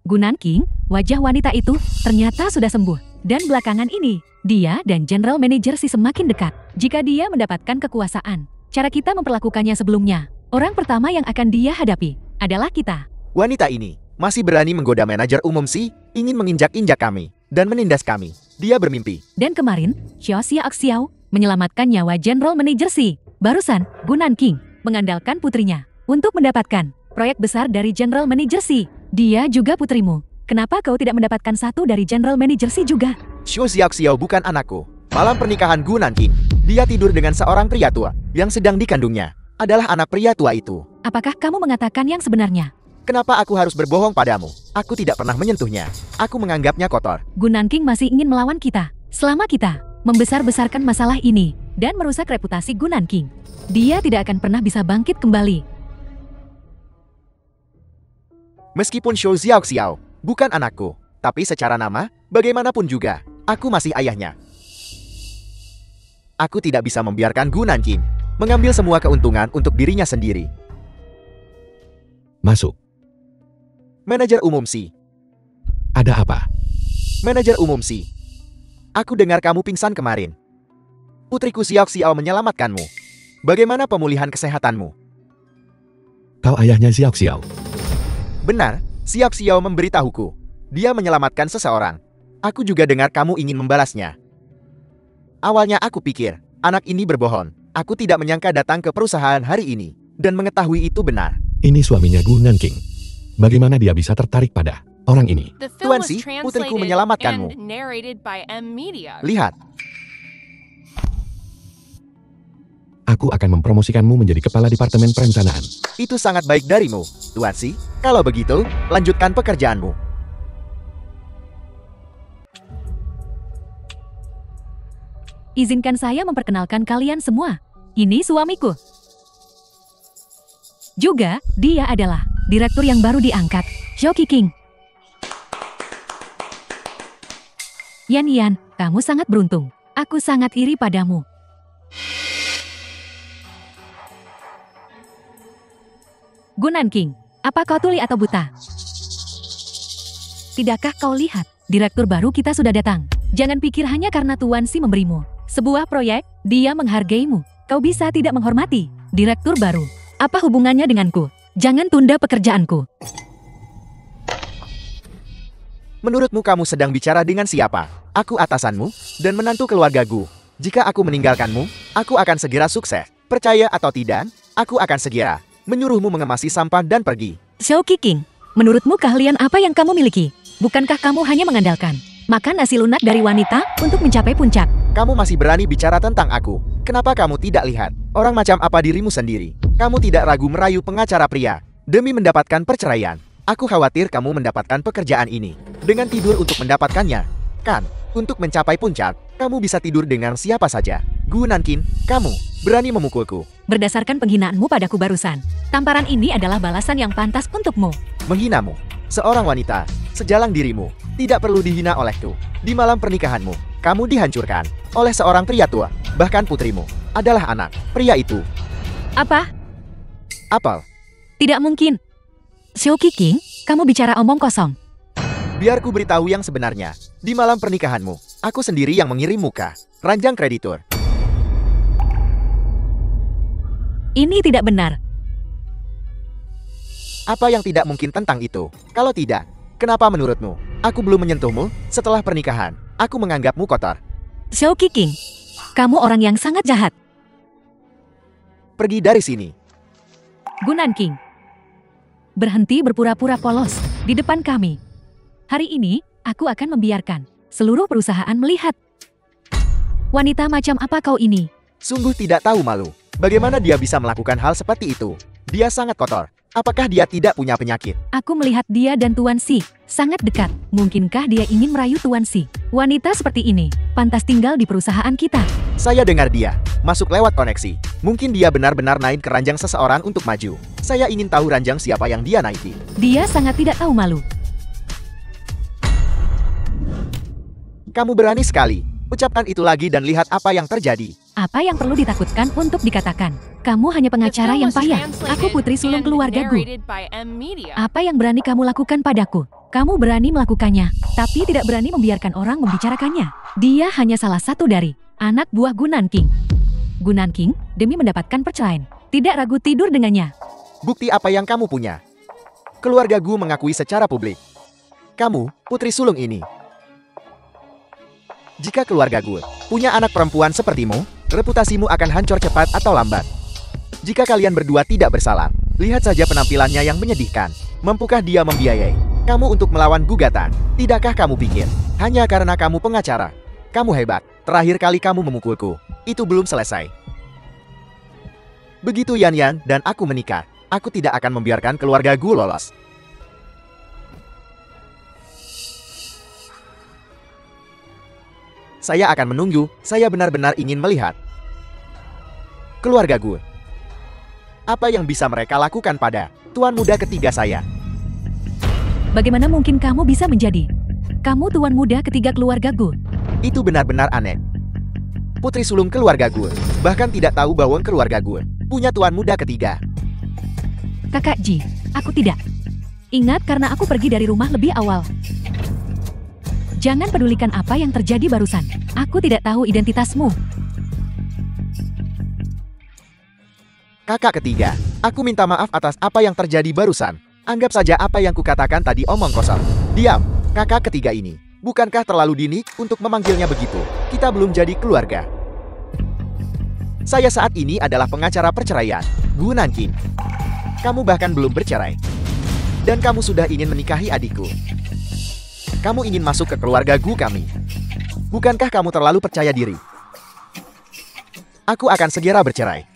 Gu Nanking, wajah wanita itu ternyata sudah sembuh. Dan belakangan ini, dia dan General Manager Si semakin dekat. Jika dia mendapatkan kekuasaan, cara kita memperlakukannya sebelumnya, orang pertama yang akan dia hadapi adalah kita. Wanita ini masih berani menggoda manajer umum Si, ingin menginjak-injak kami dan menindas kami. Dia bermimpi. Dan kemarin, Xiao Xiao menyelamatkan nyawa General Manager Si. Barusan, Gu Nanking mengandalkan putrinya untuk mendapatkan proyek besar dari General Manager Si. Dia juga putrimu. Kenapa kau tidak mendapatkan satu dari General Manager Si juga? Xiao Xiao bukan anakku. Malam pernikahan Gu Nanking, dia tidur dengan seorang pria tua yang sedang dikandungnya. Adalah anak pria tua itu. Apakah kamu mengatakan yang sebenarnya? Kenapa aku harus berbohong padamu? Aku tidak pernah menyentuhnya. Aku menganggapnya kotor. Gu Nanking masih ingin melawan kita. Selama kita membesar-besarkan masalah ini dan merusak reputasi Gu Nanking, dia tidak akan pernah bisa bangkit kembali. Meskipun Xiao Xiao bukan anakku, tapi secara nama, bagaimanapun juga, aku masih ayahnya. Aku tidak bisa membiarkan Gu Nanking mengambil semua keuntungan untuk dirinya sendiri. Masuk. Manajer umum Si. Ada apa? Manajer umum Si. Aku dengar kamu pingsan kemarin. Putriku Xiao Xiao menyelamatkanmu. Bagaimana pemulihan kesehatanmu? Kau ayahnya Xiao Xiao. Benar, Xiao Xiao memberitahuku. Dia menyelamatkan seseorang. Aku juga dengar kamu ingin membalasnya. Awalnya aku pikir, anak ini berbohong. Aku tidak menyangka datang ke perusahaan hari ini dan mengetahui itu benar. Ini suaminya Gu Nanking. Bagaimana dia bisa tertarik pada orang ini? The film Tuan was Si, putriku translated menyelamatkanmu. and narrated by M Media. Lihat, Aku akan mempromosikanmu menjadi kepala departemen perencanaan. itu sangat baik darimu, Tuan Si. Kalau begitu, lanjutkan pekerjaanmu. Izinkan saya memperkenalkan kalian semua. Ini suamiku. Juga, dia adalah direktur yang baru diangkat, Xiao Qiqing. Yan, kamu sangat beruntung. Aku sangat iri padamu. Gu Nanking, apa kau tuli atau buta? Tidakkah kau lihat, direktur baru kita sudah datang. Jangan pikir hanya karena Tuan Si memberimu sebuah proyek, dia menghargaimu. Kau bisa tidak menghormati direktur baru. Apa hubungannya denganku? Jangan tunda pekerjaanku. Menurutmu kamu sedang bicara dengan siapa? Aku atasanmu dan menantu keluarga Gu. Jika aku meninggalkanmu, aku akan segera sukses. Percaya atau tidak, aku akan segera menyuruhmu mengemasi sampah dan pergi. Xiao Qiqing, menurutmu keahlian apa yang kamu miliki? Bukankah kamu hanya mengandalkan makan nasi lunak dari wanita untuk mencapai puncak? Kamu masih berani bicara tentang aku? Kenapa kamu tidak lihat? Orang macam apa dirimu sendiri? Kamu tidak ragu merayu pengacara pria demi mendapatkan perceraian. Aku khawatir kamu mendapatkan pekerjaan ini dengan tidur untuk mendapatkannya. Kan, untuk mencapai puncak, kamu bisa tidur dengan siapa saja. Gu Nankin, kamu berani memukulku. Berdasarkan penghinaanmu padaku barusan, tamparan ini adalah balasan yang pantas untukmu. Menghinamu, seorang wanita, sejalang dirimu, tidak perlu dihina olehku. Di malam pernikahanmu, kamu dihancurkan oleh seorang pria tua, bahkan putrimu adalah anak pria itu. Apa? Apel, Tidak mungkin. Xiao King, kamu bicara omong kosong. biar ku beritahu yang sebenarnya. Di malam pernikahanmu, aku sendiri yang mengirim muka ranjang kreditur. Ini tidak benar. Apa yang tidak mungkin tentang itu? Kalau tidak, kenapa menurutmu aku belum menyentuhmu setelah pernikahan? Aku menganggapmu kotor. Xiao King, kamu orang yang sangat jahat. Pergi dari sini. Gunan King, berhenti berpura-pura polos di depan kami. Hari ini, aku akan membiarkan seluruh perusahaan melihat. Wanita macam apa kau ini? Sungguh tidak tahu malu. Bagaimana dia bisa melakukan hal seperti itu? Dia sangat kotor. Apakah dia tidak punya penyakit? Aku melihat dia dan Tuan Si sangat dekat. Mungkinkah dia ingin merayu Tuan Si? Wanita seperti ini pantas tinggal di perusahaan kita. Saya dengar dia masuk lewat koneksi. Mungkin dia benar-benar naik ke ranjang seseorang untuk maju. Saya ingin tahu ranjang siapa yang dia naiki. Dia sangat tidak tahu malu. Kamu berani sekali. Ucapkan itu lagi dan lihat apa yang terjadi. Apa yang perlu ditakutkan untuk dikatakan? Kamu hanya The pengacara film yang was payah. translated Aku putri sulung and keluarga Gu. narrated by M-Media. Apa yang berani kamu lakukan padaku? Kamu berani melakukannya, tapi tidak berani membiarkan orang membicarakannya. Dia hanya salah satu dari anak buah Gunan King. Gunan King, demi mendapatkan perceraian, tidak ragu tidur dengannya. Bukti apa yang kamu punya? Keluarga Gu mengakui secara publik. Kamu, putri sulung ini. Jika keluarga Gu punya anak perempuan sepertimu, reputasimu akan hancur cepat atau lambat. Jika kalian berdua tidak bersalah, lihat saja penampilannya yang menyedihkan. Mampukah dia membiayai kamu untuk melawan gugatan? Tidakkah kamu pikir, hanya karena kamu pengacara? Kamu hebat. Terakhir kali kamu memukulku, itu belum selesai. Begitu Yan Yan dan aku menikah, aku tidak akan membiarkan keluarga Gu lolos. Saya akan menunggu, saya benar-benar ingin melihat keluarga Gu. Apa yang bisa mereka lakukan pada tuan muda ketiga saya? Bagaimana mungkin kamu bisa menjadi? Kamu tuan muda ketiga keluarga Gu. Itu benar-benar aneh. Putri sulung keluarga Gu bahkan tidak tahu bahwa keluarga Gu punya tuan muda ketiga. Kakak Ji, aku tidak. Ingat karena aku pergi dari rumah lebih awal. Jangan pedulikan apa yang terjadi barusan. Aku tidak tahu identitasmu. Kakak ketiga, aku minta maaf atas apa yang terjadi barusan. Anggap saja apa yang kukatakan tadi omong kosong. Diam, kakak ketiga ini. Bukankah terlalu dini untuk memanggilnya begitu? Kita belum jadi keluarga. Saya saat ini adalah pengacara perceraian, Gu Nankin. Kamu bahkan belum bercerai. Dan kamu sudah ingin menikahi adikku. Kamu ingin masuk ke keluarga Gu kami. Bukankah kamu terlalu percaya diri? Aku akan segera bercerai.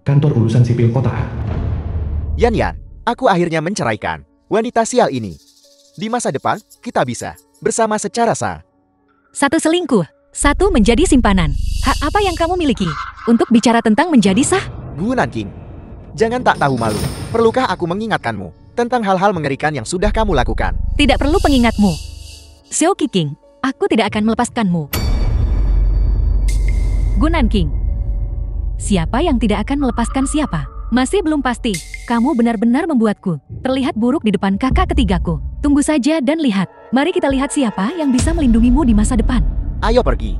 Kantor urusan sipil kota. Yan Yan, aku akhirnya menceraikan wanita sial ini. Di masa depan, kita bisa bersama secara sah. Satu selingkuh, satu menjadi simpanan. Hak apa yang kamu miliki untuk bicara tentang menjadi sah? Gu Nanking, jangan tak tahu malu. Perlukah aku mengingatkanmu tentang hal-hal mengerikan yang sudah kamu lakukan? Tidak perlu pengingatmu. Xiao King, aku tidak akan melepaskanmu. Gunan King, siapa yang tidak akan melepaskan siapa? Masih belum pasti. Kamu benar-benar membuatku terlihat buruk di depan kakak ketigaku. Tunggu saja dan lihat. Mari kita lihat siapa yang bisa melindungimu di masa depan. Ayo pergi.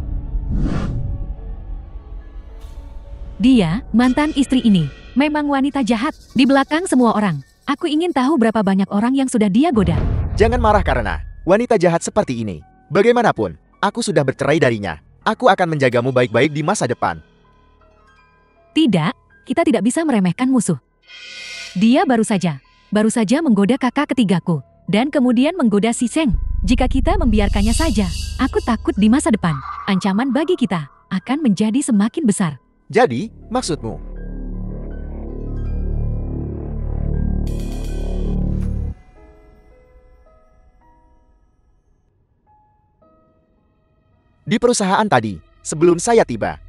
Dia, mantan istri ini, memang wanita jahat. Di belakang semua orang. Aku ingin tahu berapa banyak orang yang sudah dia goda. Jangan marah karena wanita jahat seperti ini. Bagaimanapun, aku sudah bercerai darinya. Aku akan menjagamu baik-baik di masa depan. Tidak, kita tidak bisa meremehkan musuh. Dia baru saja menggoda kakak ketigaku. dan kemudian menggoda Si Cheng. Jika kita membiarkannya saja, aku takut di masa depan, ancaman bagi kita akan menjadi semakin besar. Jadi, maksudmu? Di perusahaan tadi, sebelum saya tiba,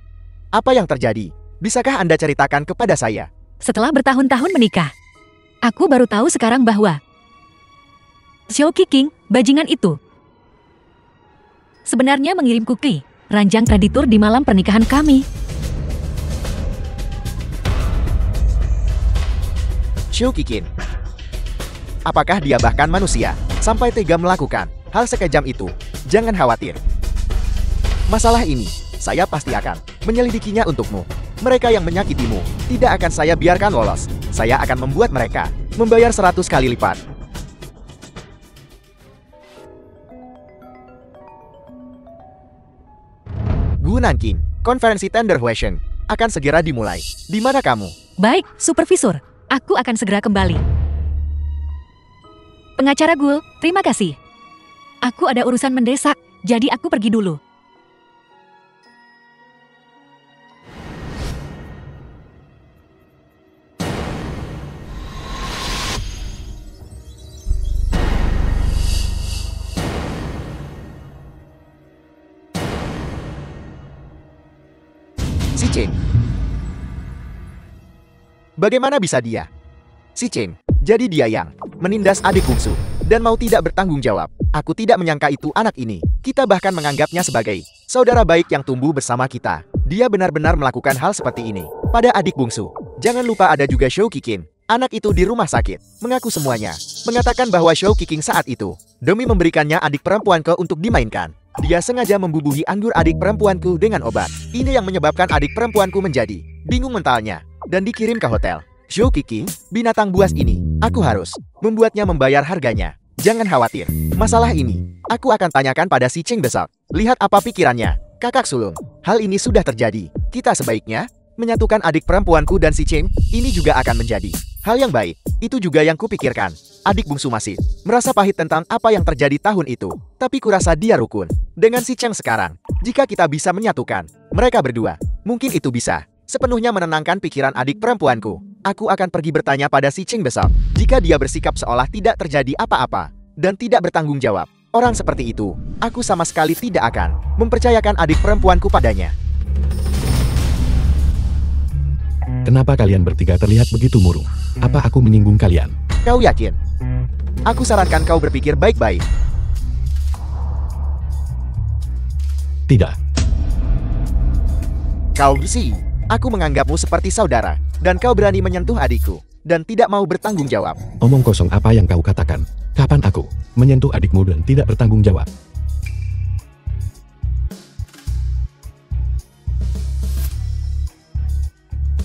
apa yang terjadi? Bisakah Anda ceritakan kepada saya? Setelah bertahun-tahun menikah, aku baru tahu sekarang bahwa Xiao Qiqing, bajingan itu, sebenarnya mengirim kuki, ranjang kreditur di malam pernikahan kami. Xiao Qiqing. Apakah dia bahkan manusia, sampai tega melakukan hal sekejam itu? Jangan khawatir. Masalah ini, saya pasti akan menyelidikinya untukmu. Mereka yang menyakitimu, tidak akan saya biarkan lolos. Saya akan membuat mereka membayar 100 kali lipat. Gu Nanqing, konferensi Tender Huaisheng akan segera dimulai. Di mana kamu? Baik, Supervisor. Aku akan segera kembali. Pengacara Gul, terima kasih. Aku ada urusan mendesak, jadi aku pergi dulu. Si Cheng. Bagaimana bisa dia? Si Cheng, jadi dia yang menindas adik bungsu dan mau tidak bertanggung jawab. Aku tidak menyangka itu anak ini. Kita bahkan menganggapnya sebagai saudara baik yang tumbuh bersama kita. Dia benar-benar melakukan hal seperti ini pada adik bungsu. Jangan lupa ada juga Xiao Qiqing. Anak itu di rumah sakit, mengaku semuanya. Mengatakan bahwa Xiao Qiqing saat itu demi memberikannya adik perempuanku untuk dimainkan. Dia sengaja membubuhi anggur adik perempuanku dengan obat. Ini yang menyebabkan adik perempuanku menjadi bingung mentalnya dan dikirim ke hotel. Xiao Qiqing, binatang buas ini, aku harus membuatnya membayar harganya. Jangan khawatir, masalah ini aku akan tanyakan pada si Cheng besok. Lihat apa pikirannya. Kakak sulung, hal ini sudah terjadi. Kita sebaiknya menyatukan adik perempuanku dan si Cheng. Ini juga akan menjadi hal yang baik. Itu juga yang kupikirkan. Adik bungsu masih merasa pahit tentang apa yang terjadi tahun itu. Tapi kurasa dia rukun dengan si Cheng sekarang. Jika kita bisa menyatukan mereka berdua, mungkin itu bisa sepenuhnya menenangkan pikiran adik perempuanku. Aku akan pergi bertanya pada si Cheng besok. Jika dia bersikap seolah tidak terjadi apa-apa dan tidak bertanggung jawab, orang seperti itu, aku sama sekali tidak akan mempercayakan adik perempuanku padanya. Kenapa kalian bertiga terlihat begitu murung? Apa aku menyinggung kalian? Kau yakin? Aku sarankan kau berpikir baik-baik. Tidak. Kau sih, aku menganggapmu seperti saudara, dan kau berani menyentuh adikku, dan tidak mau bertanggung jawab. Omong kosong apa yang kau katakan? Kapan aku menyentuh adikmu dan tidak bertanggung jawab?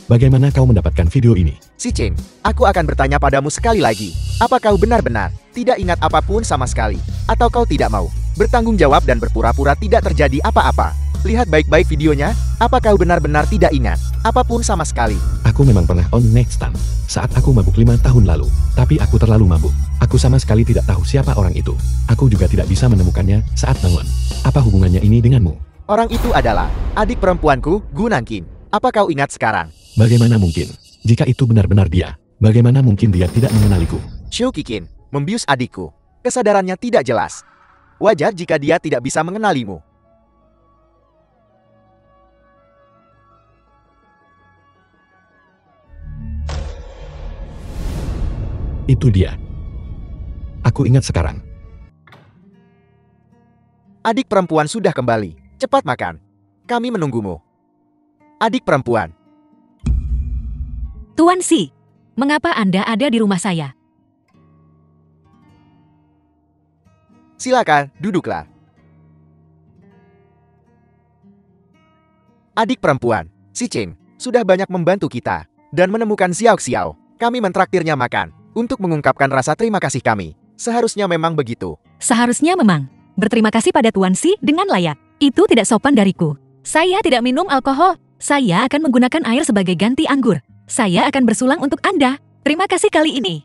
Bagaimana kau mendapatkan video ini? Si Cheng, aku akan bertanya padamu sekali lagi. Apa kau benar-benar tidak ingat apapun sama sekali? Atau kau tidak mau bertanggung jawab dan berpura-pura tidak terjadi apa-apa? Lihat baik-baik videonya. Apa kau benar-benar tidak ingat apapun sama sekali? Aku memang pernah on next stand saat aku mabuk 5 tahun lalu. Tapi aku terlalu mabuk. Aku sama sekali tidak tahu siapa orang itu. Aku juga tidak bisa menemukannya saat bangun. Apa hubungannya ini denganmu? Orang itu adalah adik perempuanku, Gu Nanqing. Apa kau ingat sekarang? Bagaimana mungkin? Jika itu benar-benar dia, bagaimana mungkin dia tidak mengenaliku? Xiao Qiqing membius adikku. Kesadarannya tidak jelas. Wajar jika dia tidak bisa mengenalimu. Itu dia. Aku ingat sekarang. Adik perempuan sudah kembali. Cepat makan. Kami menunggumu. Adik perempuan. Tuan Si, mengapa Anda ada di rumah saya? Silakan, duduklah. Adik perempuan, si Cheng, sudah banyak membantu kita dan menemukan Xiao Xiao. Kami mentraktirnya makan untuk mengungkapkan rasa terima kasih kami. Seharusnya memang begitu. Seharusnya memang. Berterima kasih pada Tuan Si dengan layak. Itu tidak sopan dariku. Saya tidak minum alkohol. Saya akan menggunakan air sebagai ganti anggur. Saya akan bersulang untuk Anda. Terima kasih kali ini.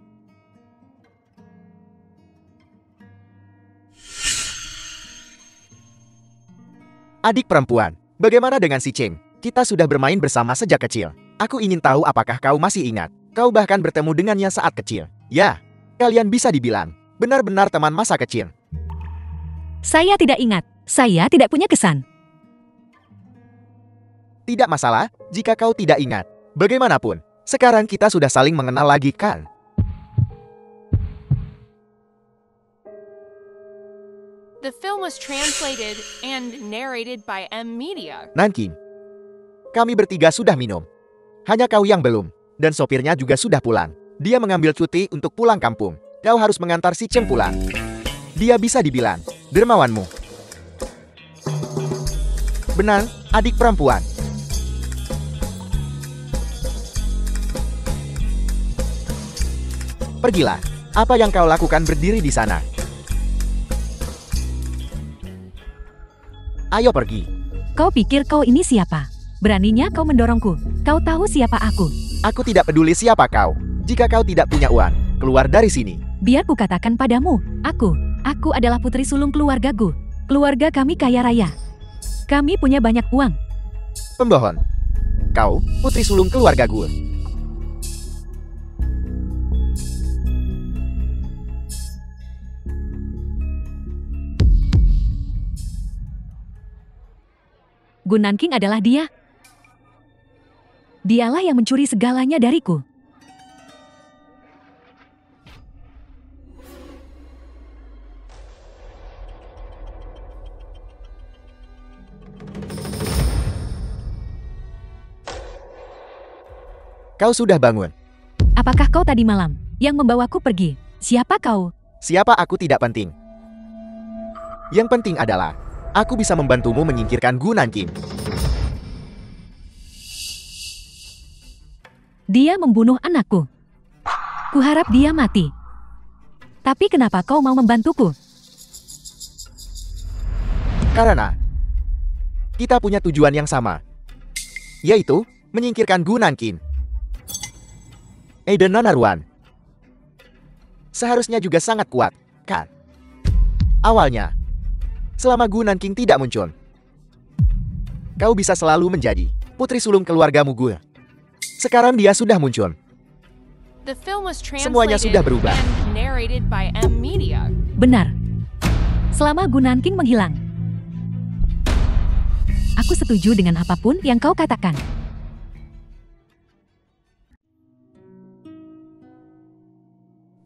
Adik perempuan, bagaimana dengan si Cheng? Kita sudah bermain bersama sejak kecil. Aku ingin tahu apakah kau masih ingat. Kau bahkan bertemu dengannya saat kecil. Ya, kalian bisa dibilang benar-benar teman masa kecil. Saya tidak ingat. Saya tidak punya kesan. Tidak masalah jika kau tidak ingat. Bagaimanapun, sekarang kita sudah saling mengenal lagi kan? The film was translated and narrated by M Media. Nanking, kami bertiga sudah minum. Hanya kau yang belum. Dan sopirnya juga sudah pulang. Dia mengambil cuti untuk pulang kampung. Kau harus mengantar si Cheng pulang. Dia bisa dibilang dermawanmu. Benar, adik perempuan. Pergilah. Apa yang kau lakukan berdiri di sana? Ayo pergi. Kau pikir kau ini siapa? Beraninya kau mendorongku. Kau tahu siapa aku. Aku tidak peduli siapa kau. Jika kau tidak punya uang, keluar dari sini. Biar ku katakan padamu, aku adalah putri sulung keluargaku. Keluarga kami kaya raya. Kami punya banyak uang. Pembohon. Kau, putri sulung keluarga gue. Gu Nanking adalah dia. Dialah yang mencuri segalanya dariku. Kau sudah bangun. Apakah kau tadi malam yang membawaku pergi? Siapa kau? Siapa aku tidak penting. Yang penting adalah aku bisa membantumu menyingkirkan Gu Nanking. Dia membunuh anakku. Kuharap dia mati. Tapi kenapa kau mau membantuku? Karena kita punya tujuan yang sama, yaitu menyingkirkan Gu Nanking. Aiden Nanarwan seharusnya juga sangat kuat, kan? Awalnya, selama Gu Nanking tidak muncul, kau bisa selalu menjadi putri sulung keluargamu gue. Sekarang dia sudah muncul. The film was Semuanya translated sudah berubah. and narrated by M Media. Benar. Selama Gu Nanking menghilang, aku setuju dengan apapun yang kau katakan.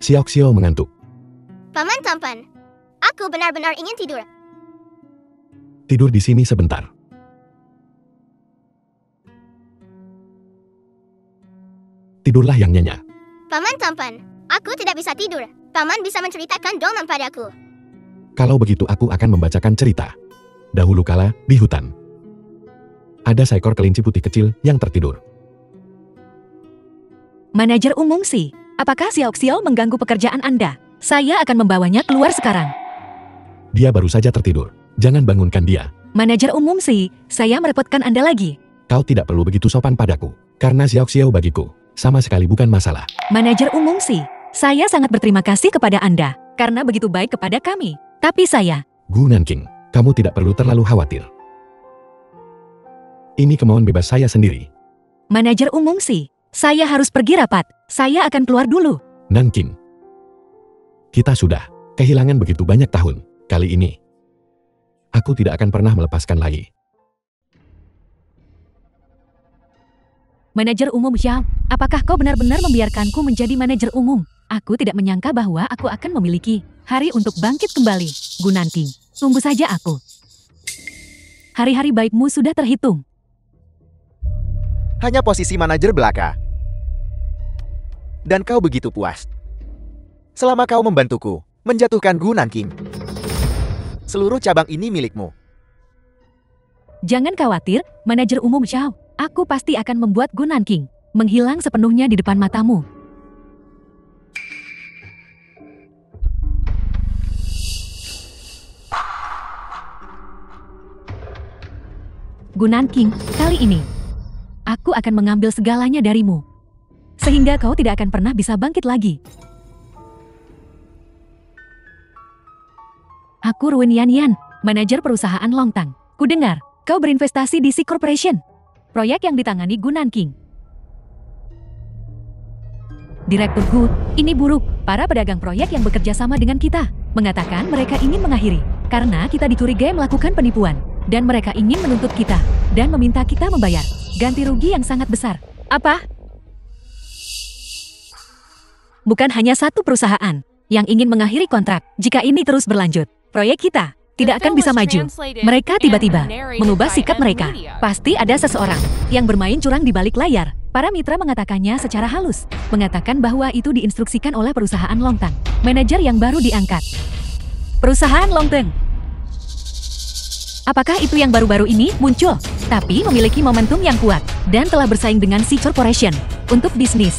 Xiao mengantuk. Paman tampan. Aku benar-benar ingin tidur. Tidur di sini sebentar. Tidurlah yang nyenyak. Paman tampan. Aku tidak bisa tidur. Paman bisa menceritakan dongeng padaku. Kalau begitu aku akan membacakan cerita. Dahulu kala, di hutan. Ada seekor kelinci putih kecil yang tertidur. Manajer umum sih. Apakah Xiao mengganggu pekerjaan Anda? Saya akan membawanya keluar sekarang. Dia baru saja tertidur. Jangan bangunkan dia. Manajer umum sih, saya merepotkan Anda lagi. Kau tidak perlu begitu sopan padaku. Karena Xiao bagiku, sama sekali bukan masalah. Manajer umum sih, saya sangat berterima kasih kepada Anda. Karena begitu baik kepada kami. Tapi saya... Gu Nanking, kamu tidak perlu terlalu khawatir. Ini kemauan bebas saya sendiri. Manajer umum sih, saya harus pergi rapat. Saya akan keluar dulu. Nanking. Kita sudah kehilangan begitu banyak tahun. Kali ini, aku tidak akan pernah melepaskan lagi. Manajer umum Xiao, apakah kau benar-benar membiarkanku menjadi manajer umum? Aku tidak menyangka bahwa aku akan memiliki hari untuk bangkit kembali. Gu Nanking, tunggu saja aku. Hari-hari baikmu sudah terhitung. Hanya posisi manajer belaka. Dan kau begitu puas. Selama kau membantuku menjatuhkan Gu Nanking. Seluruh cabang ini milikmu. Jangan khawatir, manajer umum Xiao. Aku pasti akan membuat Gu Nanking menghilang sepenuhnya di depan matamu. Gu Nanking, kali ini aku akan mengambil segalanya darimu. Sehingga kau tidak akan pernah bisa bangkit lagi. Aku Ruin Yan, manajer perusahaan Longtang. Ku dengar, kau berinvestasi di C Corporation, proyek yang ditangani Gu Nanking. Direktur Gu, ini buruk. Para pedagang proyek yang bekerja sama dengan kita mengatakan mereka ingin mengakhiri karena kita dicurigai melakukan penipuan dan mereka ingin menuntut kita dan meminta kita membayar ganti rugi yang sangat besar. Apa? Bukan hanya satu perusahaan yang ingin mengakhiri kontrak. Jika ini terus berlanjut, proyek kita tidak akan bisa maju. Mereka tiba-tiba mengubah sikap mereka. Pasti ada seseorang yang bermain curang di balik layar. Para mitra mengatakannya secara halus, mengatakan bahwa itu diinstruksikan oleh perusahaan Longteng, manajer yang baru diangkat. Perusahaan Longteng. Apakah itu yang baru-baru ini muncul, tapi memiliki momentum yang kuat dan telah bersaing dengan C Corporation untuk bisnis?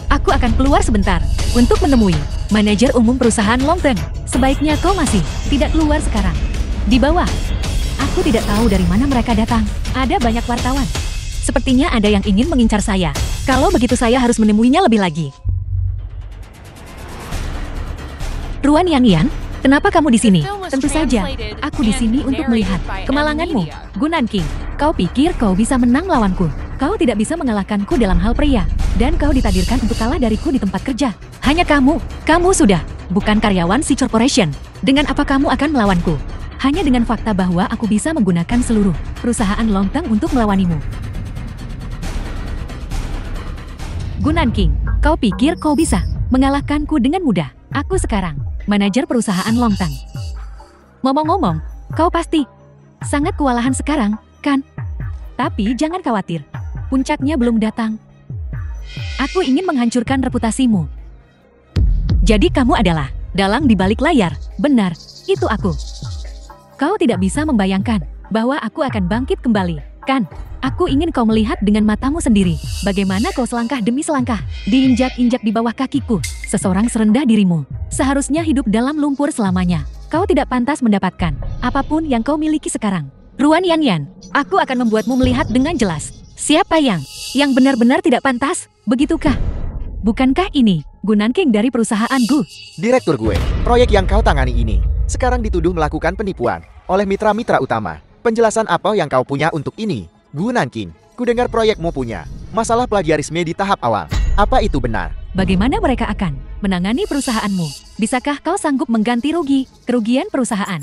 Aku akan keluar sebentar untuk menemui manajer umum perusahaan Longteng. Sebaiknya kau masih tidak keluar sekarang. Di bawah, aku tidak tahu dari mana mereka datang. Ada banyak wartawan. Sepertinya ada yang ingin mengincar saya. Kalau begitu saya harus menemuinya lebih lagi. Ruan Yanyan, kenapa kamu di sini? Tentu saja, aku di sini untuk melihat kemalanganmu. Gu Nanking, kau pikir kau bisa menang melawanku? Kau tidak bisa mengalahkanku dalam hal pria. Dan kau ditadirkan untuk kalah dariku di tempat kerja. Hanya kamu sudah bukan karyawan C Corporation. Dengan apa kamu akan melawanku? Hanya dengan fakta bahwa aku bisa menggunakan seluruh perusahaan Longteng untuk melawanimu. Gu Nanking, kau pikir kau bisa mengalahkanku dengan mudah? Aku sekarang manajer perusahaan Longteng. Ngomong-ngomong, kau pasti sangat kewalahan sekarang, kan? Tapi jangan khawatir, puncaknya belum datang. Aku ingin menghancurkan reputasimu. Jadi kamu adalah dalang di balik layar, benar, itu aku. Kau tidak bisa membayangkan bahwa aku akan bangkit kembali, kan? Aku ingin kau melihat dengan matamu sendiri bagaimana kau selangkah demi selangkah diinjak-injak di bawah kakiku. Seseorang serendah dirimu seharusnya hidup dalam lumpur selamanya. Kau tidak pantas mendapatkan apapun yang kau miliki sekarang. Ruan Yanyan, aku akan membuatmu melihat dengan jelas siapa yang benar-benar tidak pantas, begitukah? Bukankah ini Gu Nanking dari perusahaan Gu? Direktur gue, proyek yang kau tangani ini sekarang dituduh melakukan penipuan oleh mitra-mitra utama. Penjelasan apa yang kau punya untuk ini? Gu Nanking, kudengar proyekmu punya masalah plagiarisme di tahap awal. Apa itu benar? Bagaimana mereka akan menangani perusahaanmu? Bisakah kau sanggup mengganti kerugian perusahaan?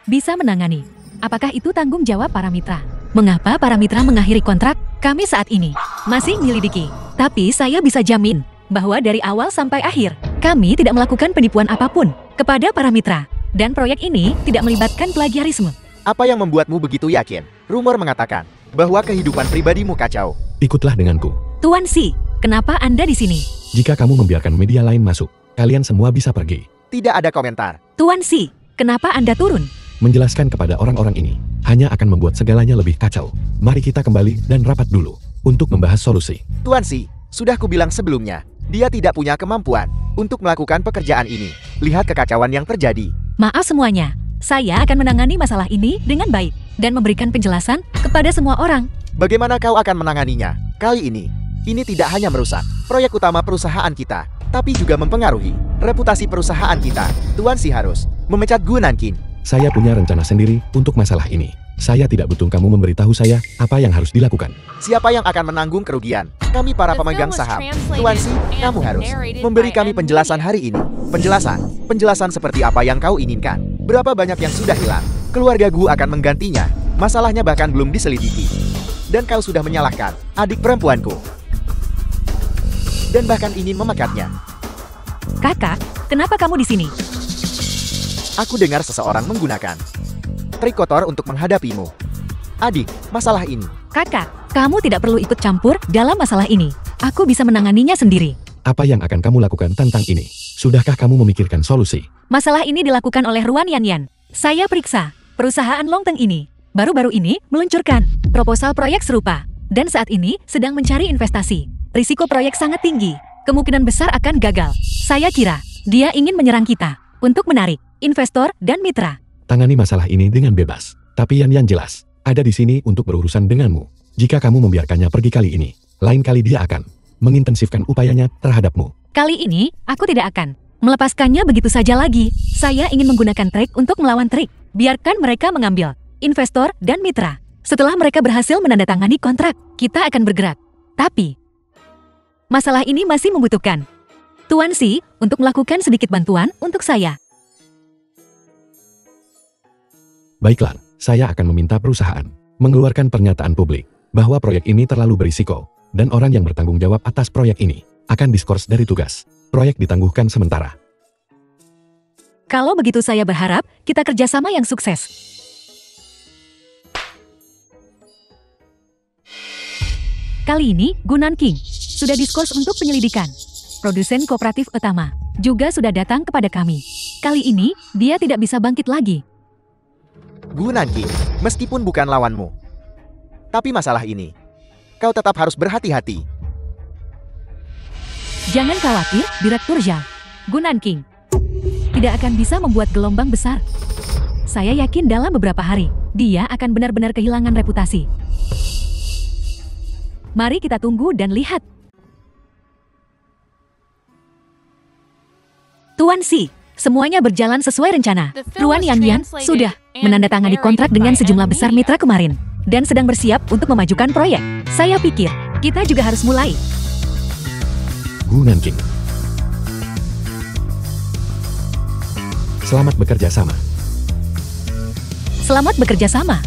Bisa menangani. Apakah itu tanggung jawab para mitra? Mengapa para mitra mengakhiri kontrak? Kami saat ini masih menyelidiki. Tapi saya bisa jamin bahwa dari awal sampai akhir, kami tidak melakukan penipuan apapun kepada para mitra. Dan proyek ini tidak melibatkan plagiarisme. Apa yang membuatmu begitu yakin? Rumor mengatakan bahwa kehidupan pribadimu kacau. Ikutlah denganku. Tuan Si, kenapa Anda di sini? Jika kamu membiarkan media lain masuk, kalian semua bisa pergi. Tidak ada komentar. Tuan Si, kenapa Anda turun? Menjelaskan kepada orang-orang ini hanya akan membuat segalanya lebih kacau. Mari kita kembali dan rapat dulu untuk membahas solusi. Tuan Si, sudah kubilang sebelumnya, dia tidak punya kemampuan untuk melakukan pekerjaan ini. Lihat kekacauan yang terjadi. Maaf semuanya, saya akan menangani masalah ini dengan baik dan memberikan penjelasan kepada semua orang. Bagaimana kau akan menanganinya? Kali ini tidak hanya merusak proyek utama perusahaan kita, tapi juga mempengaruhi reputasi perusahaan kita. Tuan Si harus memecat Gu Nanking. Saya punya rencana sendiri untuk masalah ini. Saya tidak butuh kamu memberitahu saya apa yang harus dilakukan. Siapa yang akan menanggung kerugian? Kami para pemegang saham. Tuan Si, kamu harus memberi kami penjelasan hari ini. Penjelasan seperti apa yang kau inginkan. Berapa banyak yang sudah hilang? Keluarga Gu akan menggantinya. Masalahnya bahkan belum diselidiki. Dan kau sudah menyalahkan adik perempuanku. Dan bahkan ingin memekatnya. Kakak, kenapa kamu di sini? Aku dengar seseorang menggunakan trik kotor untuk menghadapimu. Adik, masalah ini. Kakak, kamu tidak perlu ikut campur dalam masalah ini. Aku bisa menanganinya sendiri. Apa yang akan kamu lakukan tentang ini? Sudahkah kamu memikirkan solusi? Masalah ini dilakukan oleh Ruan Yanyan. Saya periksa perusahaan Longteng ini baru-baru ini meluncurkan proposal proyek serupa dan saat ini sedang mencari investasi. Risiko proyek sangat tinggi. Kemungkinan besar akan gagal. Saya kira dia ingin menyerang kita untuk menarik investor dan mitra. Tangani masalah ini dengan bebas. Tapi yang jelas, ada di sini untuk berurusan denganmu. Jika kamu membiarkannya pergi kali ini, lain kali dia akan mengintensifkan upayanya terhadapmu. Kali ini, aku tidak akan melepaskannya begitu saja lagi. Saya ingin menggunakan trik untuk melawan trik. Biarkan mereka mengambil investor dan mitra. Setelah mereka berhasil menandatangani kontrak, kita akan bergerak. Tapi, masalah ini masih membutuhkan Tuan Si untuk melakukan sedikit bantuan untuk saya. Baiklah, saya akan meminta perusahaan mengeluarkan pernyataan publik bahwa proyek ini terlalu berisiko, dan orang yang bertanggung jawab atas proyek ini akan diskors dari tugas. Proyek ditangguhkan sementara. Kalau begitu saya berharap kita kerjasama yang sukses. Kali ini, Gunan King sudah diskors untuk penyelidikan. Produsen kooperatif utama juga sudah datang kepada kami. Kali ini, dia tidak bisa bangkit lagi. Gunan King, meskipun bukan lawanmu. Tapi masalah ini, kau tetap harus berhati-hati. Jangan khawatir, Direktur Zhao. Gunan King tidak akan bisa membuat gelombang besar. Saya yakin dalam beberapa hari, dia akan benar-benar kehilangan reputasi. Mari kita tunggu dan lihat. Tuan Si, semuanya berjalan sesuai rencana. Tuan Yan Yan sudah menandatangani kontrak dengan sejumlah besar mitra kemarin dan sedang bersiap untuk memajukan proyek. Saya pikir, kita juga harus mulai. Gunan King. Selamat bekerja sama. Selamat bekerja sama.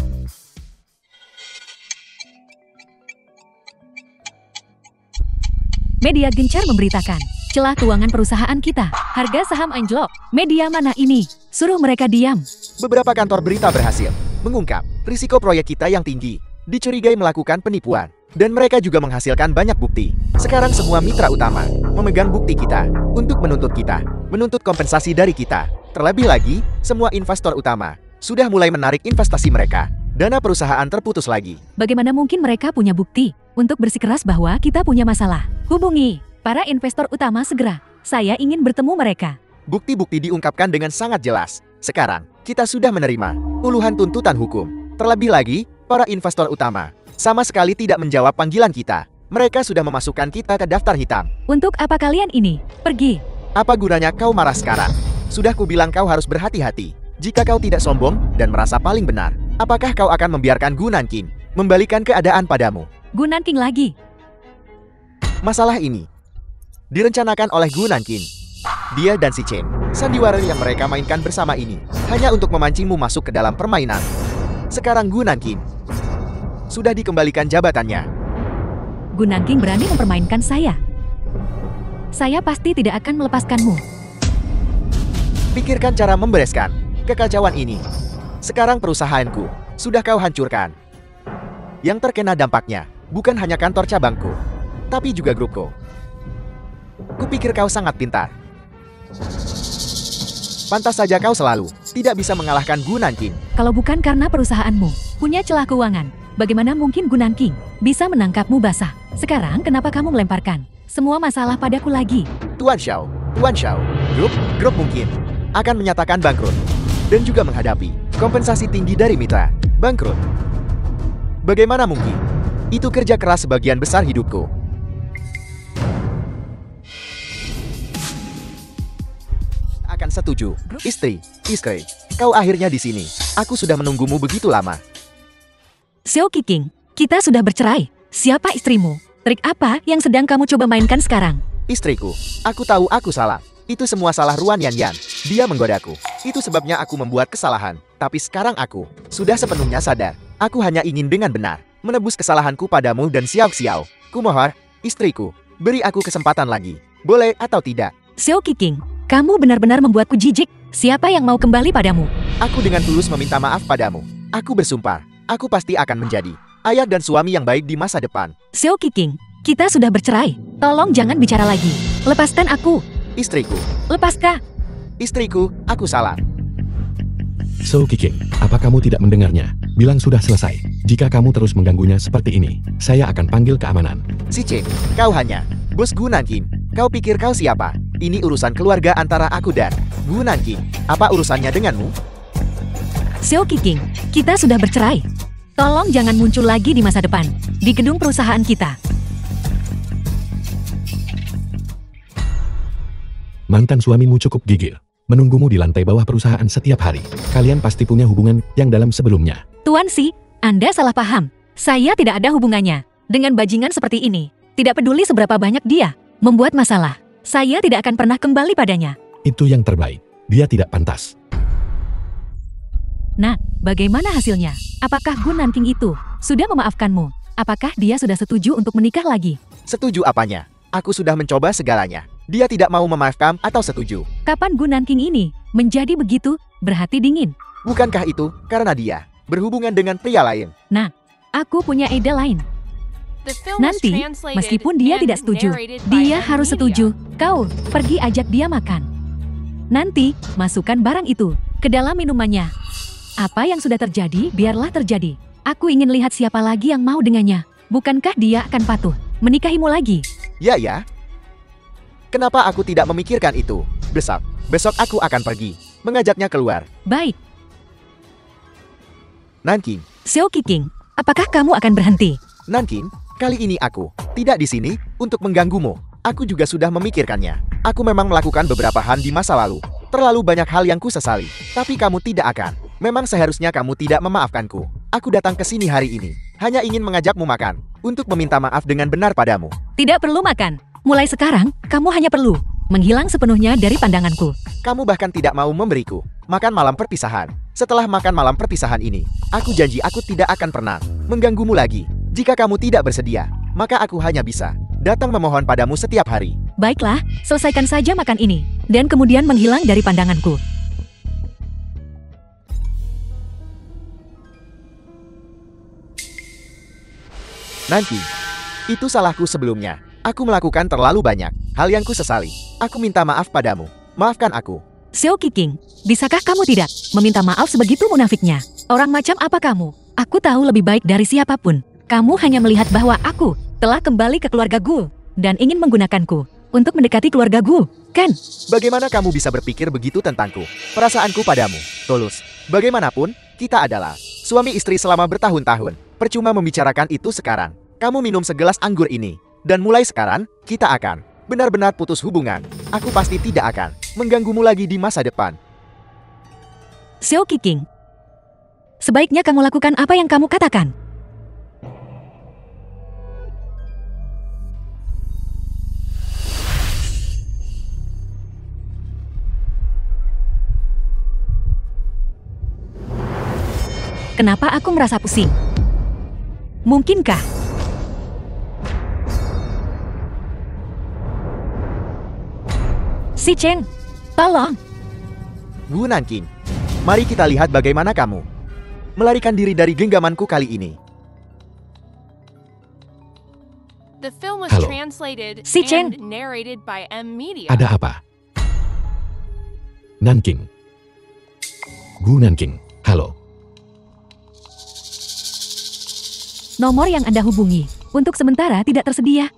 Media gencar memberitakan, celah keuangan perusahaan kita, harga saham anjlok. Media mana ini? Suruh mereka diam. Beberapa kantor berita berhasil mengungkap risiko proyek kita yang tinggi, dicurigai melakukan penipuan, dan mereka juga menghasilkan banyak bukti. Sekarang semua mitra utama memegang bukti kita untuk menuntut kita, menuntut kompensasi dari kita. Terlebih lagi, semua investor utama sudah mulai menarik investasi mereka. Dana perusahaan terputus lagi. Bagaimana mungkin mereka punya bukti untuk bersikeras bahwa kita punya masalah? Hubungi para investor utama segera. Saya ingin bertemu mereka. Bukti-bukti diungkapkan dengan sangat jelas. Sekarang, kita sudah menerima puluhan tuntutan hukum. Terlebih lagi, para investor utama sama sekali tidak menjawab panggilan kita. Mereka sudah memasukkan kita ke daftar hitam. Untuk apa kalian ini? Pergi. Apa gunanya kau marah sekarang? Sudah kubilang kau harus berhati-hati. Jika kau tidak sombong dan merasa paling benar, apakah kau akan membiarkan Gunan King membalikan keadaan padamu? Gunan King lagi. Masalah ini direncanakan oleh Gunan King. Dia dan si Chen, sandiwara yang mereka mainkan bersama ini, hanya untuk memancingmu masuk ke dalam permainan. Sekarang Gunan King sudah dikembalikan jabatannya. Gunan King berani mempermainkan saya. Saya pasti tidak akan melepaskanmu. Pikirkan cara membereskan kekacauan ini. Sekarang perusahaanku sudah kau hancurkan. Yang terkena dampaknya bukan hanya kantor cabangku, tapi juga grupku. Kupikir kau sangat pintar. Pantas saja kau selalu tidak bisa mengalahkan Gunan King. Kalau bukan karena perusahaanmu punya celah keuangan, bagaimana mungkin Gunan King bisa menangkapmu basah? Sekarang kenapa kamu melemparkan semua masalah padaku lagi? Tuan Xiao, grup mungkin akan menyatakan bangkrut dan juga menghadapi kompensasi tinggi dari mitra. Bangkrut. Bagaimana mungkin? Itu kerja keras sebagian besar hidupku. Akan setuju. Istri, kau akhirnya di sini. Aku sudah menunggumu begitu lama. Xiao Qiqing, kita sudah bercerai. Siapa istrimu? Trik apa yang sedang kamu coba mainkan sekarang? Istriku, aku tahu aku salah. Itu semua salah Ruan Yan Yan. Dia menggodaku. Itu sebabnya aku membuat kesalahan. Tapi sekarang aku sudah sepenuhnya sadar. Aku hanya ingin dengan benar menebus kesalahanku padamu dan Xiao Xiao. Kumohon, istriku, beri aku kesempatan lagi. Boleh atau tidak? Xiao Qiqing, kamu benar-benar membuatku jijik. Siapa yang mau kembali padamu? Aku dengan tulus meminta maaf padamu. Aku bersumpah, aku pasti akan menjadi ayah dan suami yang baik di masa depan. Xiao Qiqing, kita sudah bercerai. Tolong jangan bicara lagi. Lepaskan aku. Istriku, Lepaskah? istriku, aku salah. Xiao Qiqing, apa kamu tidak mendengarnya? Bilang sudah selesai. Jika kamu terus mengganggunya seperti ini, saya akan panggil keamanan. Si Chen, kau hanya bos Gunan King. Kau pikir kau siapa? Ini urusan keluarga antara aku dan Gunan King. Apa urusannya denganmu? Xiao Qiqing, kita sudah bercerai. Tolong jangan muncul lagi di masa depan, di gedung perusahaan kita. Mantan suamimu cukup gigil, menunggumu di lantai bawah perusahaan setiap hari. Kalian pasti punya hubungan yang dalam sebelumnya. Tuan Si, Anda salah paham. Saya tidak ada hubungannya dengan bajingan seperti ini. Tidak peduli seberapa banyak dia membuat masalah. Saya tidak akan pernah kembali padanya. Itu yang terbaik. Dia tidak pantas. Nah, bagaimana hasilnya? Apakah Gun Nanking itu sudah memaafkanmu? Apakah dia sudah setuju untuk menikah lagi? Setuju apanya? Aku sudah mencoba segalanya. Dia tidak mau memaafkan atau setuju. Kapan Gun Nanking ini menjadi begitu berhati dingin? Bukankah itu karena dia berhubungan dengan pria lain? Nah, aku punya ide lain. The film was Nanti, translated meskipun dia and tidak setuju, narrated by dia M harus Media. setuju. Kau pergi ajak dia makan. Nanti, masukkan barang itu ke dalam minumannya. Apa yang sudah terjadi, biarlah terjadi. Aku ingin lihat siapa lagi yang mau dengannya. Bukankah dia akan patuh menikahimu lagi? Ya. Kenapa aku tidak memikirkan itu? Besok aku akan pergi, mengajaknya keluar. Baik, Nanking, Xiao Qiqing, apakah kamu akan berhenti? Nanking, kali ini aku tidak di sini untuk mengganggumu. Aku juga sudah memikirkannya. Aku memang melakukan beberapa hal di masa lalu. Terlalu banyak hal yang kusesali. Tapi kamu tidak akan. Memang seharusnya kamu tidak memaafkanku. Aku datang ke sini hari ini hanya ingin mengajakmu makan, untuk meminta maaf dengan benar padamu. Tidak perlu makan. Mulai sekarang, kamu hanya perlu menghilang sepenuhnya dari pandanganku. Kamu bahkan tidak mau memberiku makan malam perpisahan. Setelah makan malam perpisahan ini, aku janji aku tidak akan pernah mengganggumu lagi. Jika kamu tidak bersedia, maka aku hanya bisa datang memohon padamu setiap hari. Baiklah, selesaikan saja makan ini, dan kemudian menghilang dari pandanganku. Nanti, itu salahku sebelumnya. Aku melakukan terlalu banyak hal yang kusesali. Aku minta maaf padamu. Maafkan aku. Xiao Qiqing, bisakah kamu tidak meminta maaf sebegitu munafiknya? Orang macam apa kamu? Aku tahu lebih baik dari siapapun. Kamu hanya melihat bahwa aku telah kembali ke keluarga Gu dan ingin menggunakanku untuk mendekati keluarga Gu, kan? Bagaimana kamu bisa berpikir begitu tentangku? Perasaanku padamu tulus. Bagaimanapun, kita adalah suami istri selama bertahun-tahun. Percuma membicarakan itu sekarang. Kamu minum segelas anggur ini. Dan mulai sekarang, kita akan benar-benar putus hubungan. Aku pasti tidak akan mengganggumu lagi di masa depan. Xiao Qiqing, sebaiknya kamu lakukan apa yang kamu katakan. Kenapa aku merasa pusing? Mungkinkah? Si Cheng, tolong. Gu Nanking, mari kita lihat bagaimana kamu melarikan diri dari genggamanku kali ini. The film was Halo. translated Si Cheng. and narrated by M Media. Ada apa? Nanking. Gu Nanking, halo. Nomor yang Anda hubungi untuk sementara tidak tersedia.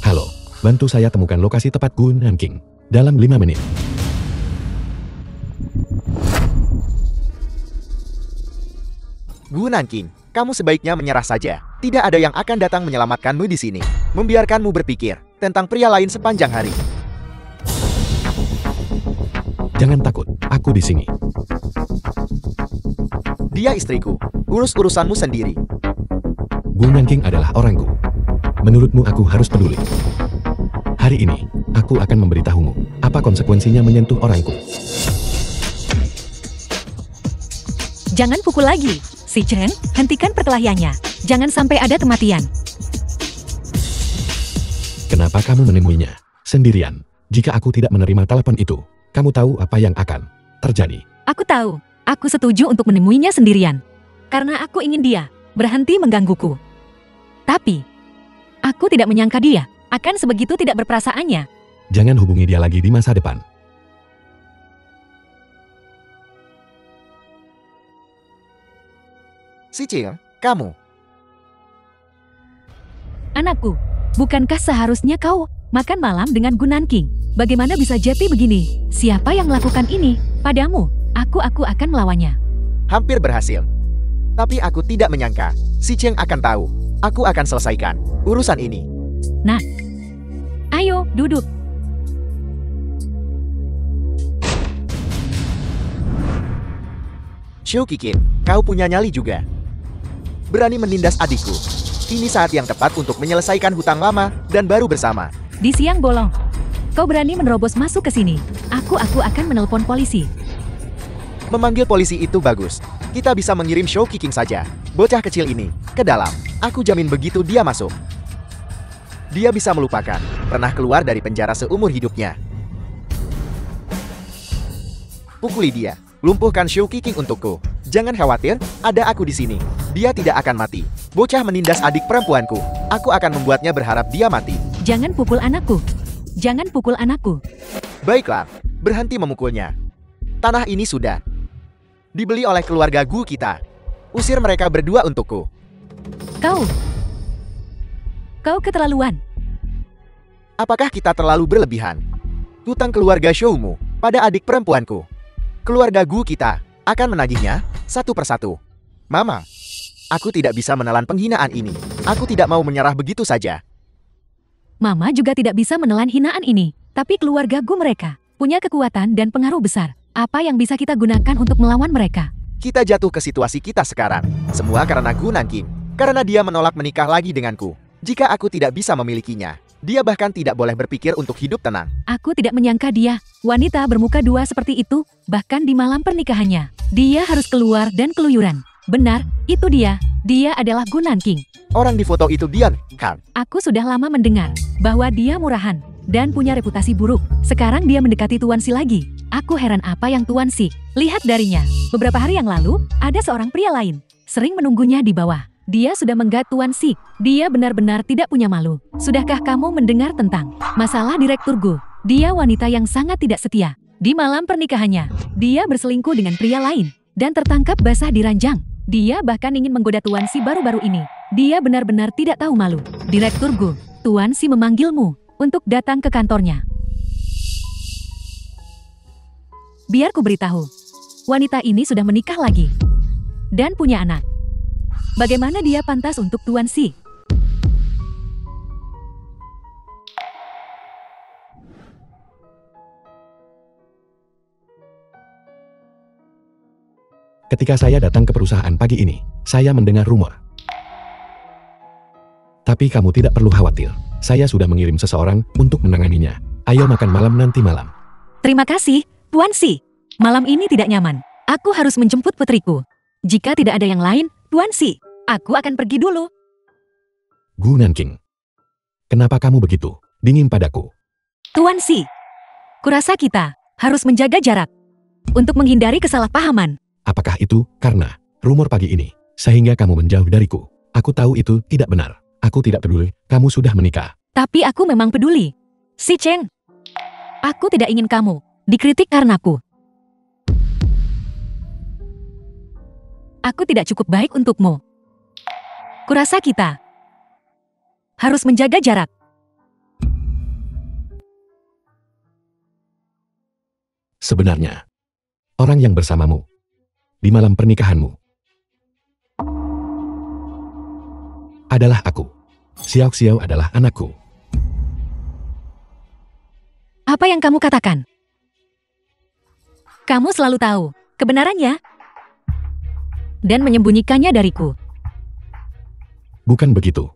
Halo, bantu saya temukan lokasi tepat Gu Nanking dalam 5 menit. Gu Nanking, kamu sebaiknya menyerah saja. Tidak ada yang akan datang menyelamatkanmu di sini. Membiarkanmu berpikir tentang pria lain sepanjang hari. Jangan takut, aku di sini. Dia istriku. Urus urusanmu sendiri. Gu Nanking adalah orangku. Menurutmu aku harus peduli? Hari ini, aku akan memberitahumu apa konsekuensinya menyentuh orangku. Jangan pukul lagi. Si Cheng, hentikan perkelahiannya. Jangan sampai ada kematian. Kenapa kamu menemuinya sendirian? Jika aku tidak menerima telepon itu, kamu tahu apa yang akan terjadi. Aku tahu. Aku setuju untuk menemuinya sendirian. Karena aku ingin dia berhenti menggangguku. Tapi, aku tidak menyangka dia akan sebegitu tidak berperasaannya. Jangan hubungi dia lagi di masa depan. Si Cheng, kamu. Anakku, bukankah seharusnya kau makan malam dengan Gu Nanking? Bagaimana bisa jadi begini? Siapa yang melakukan ini padamu? Aku akan melawannya. Hampir berhasil. Tapi aku tidak menyangka si Cheng akan tahu. Aku akan selesaikan urusan ini. Nah, ayo duduk. Shou Kikin, kau punya nyali juga. Berani menindas adikku. Ini saat yang tepat untuk menyelesaikan hutang lama dan baru bersama. Di siang bolong, kau berani menerobos masuk ke sini. Aku akan menelpon polisi. Memanggil polisi itu bagus. Kita bisa mengirim Shou Kikin saja. Bocah kecil ini, ke dalam. Aku jamin begitu dia masuk. Dia bisa melupakan, pernah keluar dari penjara seumur hidupnya. Pukuli dia. Lumpuhkan Shou Kikin untukku. Jangan khawatir, ada aku di sini. Dia tidak akan mati. Bocah menindas adik perempuanku. Aku akan membuatnya berharap dia mati. Jangan pukul anakku. Jangan pukul anakku. Baiklah, berhenti memukulnya. Tanah ini sudah dibeli oleh keluarga Gu kita. Usir mereka berdua untukku. Kau keterlaluan. Apakah kita terlalu berlebihan? Hutang keluarga Shoumu pada adik perempuanku. Keluarga Gu kita akan menagihnya satu persatu. Mama, aku tidak bisa menelan penghinaan ini. Aku tidak mau menyerah begitu saja. Mama juga tidak bisa menelan hinaan ini. Tapi keluarga Gu mereka punya kekuatan dan pengaruh besar. Apa yang bisa kita gunakan untuk melawan mereka? Kita jatuh ke situasi kita sekarang. Semua karena Gu Nanking. Karena dia menolak menikah lagi denganku. Jika aku tidak bisa memilikinya, dia bahkan tidak boleh berpikir untuk hidup tenang. Aku tidak menyangka dia, wanita bermuka dua seperti itu, bahkan di malam pernikahannya. Dia harus keluar dan keluyuran. Benar, itu dia. Dia adalah Gu Nanking. Orang di foto itu dia, kan? Aku sudah lama mendengar bahwa dia murahan dan punya reputasi buruk. Sekarang dia mendekati Tuan Si lagi. Aku heran apa yang Tuan Si lihat darinya. Beberapa hari yang lalu, ada seorang pria lain sering menunggunya di bawah. Dia sudah menggat Tuan Si. Dia benar-benar tidak punya malu. Sudahkah kamu mendengar tentang masalah Direktur Gu? Dia wanita yang sangat tidak setia. Di malam pernikahannya, dia berselingkuh dengan pria lain dan tertangkap basah di ranjang. Dia bahkan ingin menggoda Tuan Si baru-baru ini. Dia benar-benar tidak tahu malu. Direktur Gu, Tuan Si memanggilmu untuk datang ke kantornya. Biar ku beritahu, wanita ini sudah menikah lagi dan punya anak. Bagaimana dia pantas untuk Tuan Si? Ketika saya datang ke perusahaan pagi ini, saya mendengar rumor. Tapi kamu tidak perlu khawatir. Saya sudah mengirim seseorang untuk menanganinya. Ayo makan malam nanti malam. Terima kasih, Tuan Si. Malam ini tidak nyaman. Aku harus menjemput putriku. Jika tidak ada yang lain, Tuan Si, aku akan pergi dulu. Gu Nanking. Kenapa kamu begitu dingin padaku? Tuan Si, kurasa kita harus menjaga jarak untuk menghindari kesalahpahaman. Apakah itu karena rumor pagi ini sehingga kamu menjauh dariku? Aku tahu itu tidak benar. Aku tidak peduli kamu sudah menikah. Tapi aku memang peduli. Si Cheng, aku tidak ingin kamu dikritik karenaku. Aku tidak cukup baik untukmu. Kurasa kita harus menjaga jarak. Sebenarnya, orang yang bersamamu di malam pernikahanmu adalah aku. Xiao Xiao adalah anakku. Apa yang kamu katakan? Kamu selalu tahu kebenarannya dan menyembunyikannya dariku. Bukan begitu.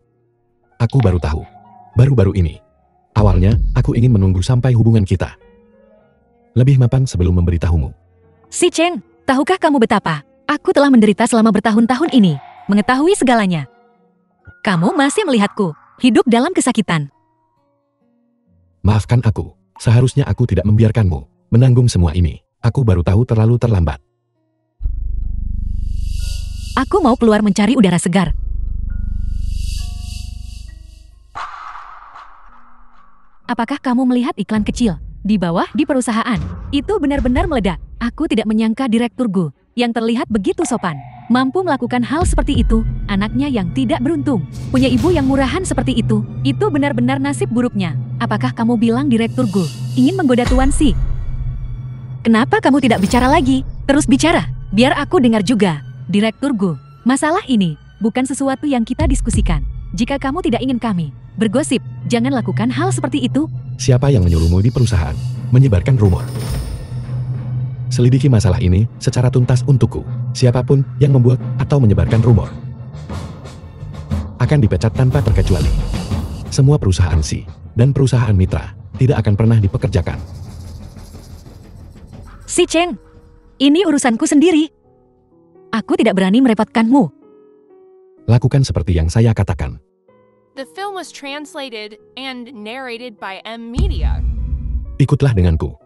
Aku baru tahu. Baru-baru ini. Awalnya, aku ingin menunggu sampai hubungan kita lebih mapan sebelum memberitahumu. Si Cheng, tahukah kamu betapa aku telah menderita selama bertahun-tahun ini, mengetahui segalanya. Kamu masih melihatku hidup dalam kesakitan. Maafkan aku. Seharusnya aku tidak membiarkanmu menanggung semua ini. Aku baru tahu terlalu terlambat. Aku mau keluar mencari udara segar. Apakah kamu melihat iklan kecil di bawah di perusahaan? Itu benar-benar meledak. Aku tidak menyangka Direktur Gu yang terlihat begitu sopan mampu melakukan hal seperti itu. Anaknya yang tidak beruntung punya ibu yang murahan seperti itu benar-benar nasib buruknya. Apakah kamu bilang Direktur Gu ingin menggoda Tuan Si? Kenapa kamu tidak bicara lagi? Terus bicara, biar aku dengar juga. Direktur Gu, masalah ini bukan sesuatu yang kita diskusikan. Jika kamu tidak ingin kami bergosip, jangan lakukan hal seperti itu. Siapa yang menyuruhmu di perusahaan menyebarkan rumor? Selidiki masalah ini secara tuntas untukku. Siapapun yang membuat atau menyebarkan rumor akan dipecat tanpa terkecuali. Semua perusahaan Si dan perusahaan mitra tidak akan pernah dipekerjakan. Si Cheng, ini urusanku sendiri. Aku tidak berani merepotkanmu. Lakukan seperti yang saya katakan. The film was translated and narrated by M Media. Ikutlah denganku.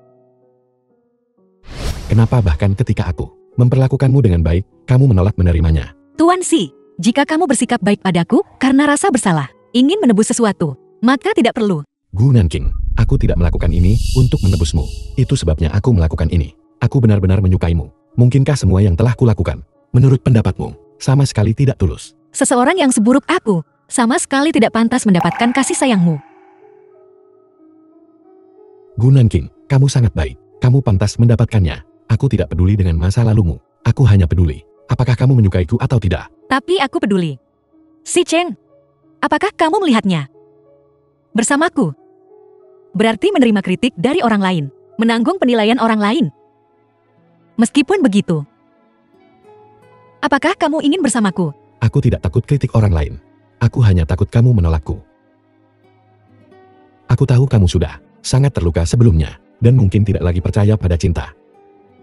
Kenapa bahkan ketika aku memperlakukanmu dengan baik, kamu menolak menerimanya? Tuan Si, jika kamu bersikap baik padaku karena rasa bersalah, ingin menebus sesuatu, maka tidak perlu. Gu Nanking, aku tidak melakukan ini untuk menebusmu. Itu sebabnya aku melakukan ini. Aku benar-benar menyukaimu. Mungkinkah semua yang telah kulakukan, menurut pendapatmu, sama sekali tidak tulus? Seseorang yang seburuk aku, sama sekali tidak pantas mendapatkan kasih sayangmu. Gu Nanking, kamu sangat baik. Kamu pantas mendapatkannya. Aku tidak peduli dengan masa lalumu. Aku hanya peduli, apakah kamu menyukaiku atau tidak. Tapi aku peduli. Si Cheng, apakah kamu melihatnya? Bersamaku. Berarti menerima kritik dari orang lain, menanggung penilaian orang lain. Meskipun begitu, apakah kamu ingin bersamaku? Aku tidak takut kritik orang lain. Aku hanya takut kamu menolakku. Aku tahu kamu sudah sangat terluka sebelumnya, dan mungkin tidak lagi percaya pada cinta.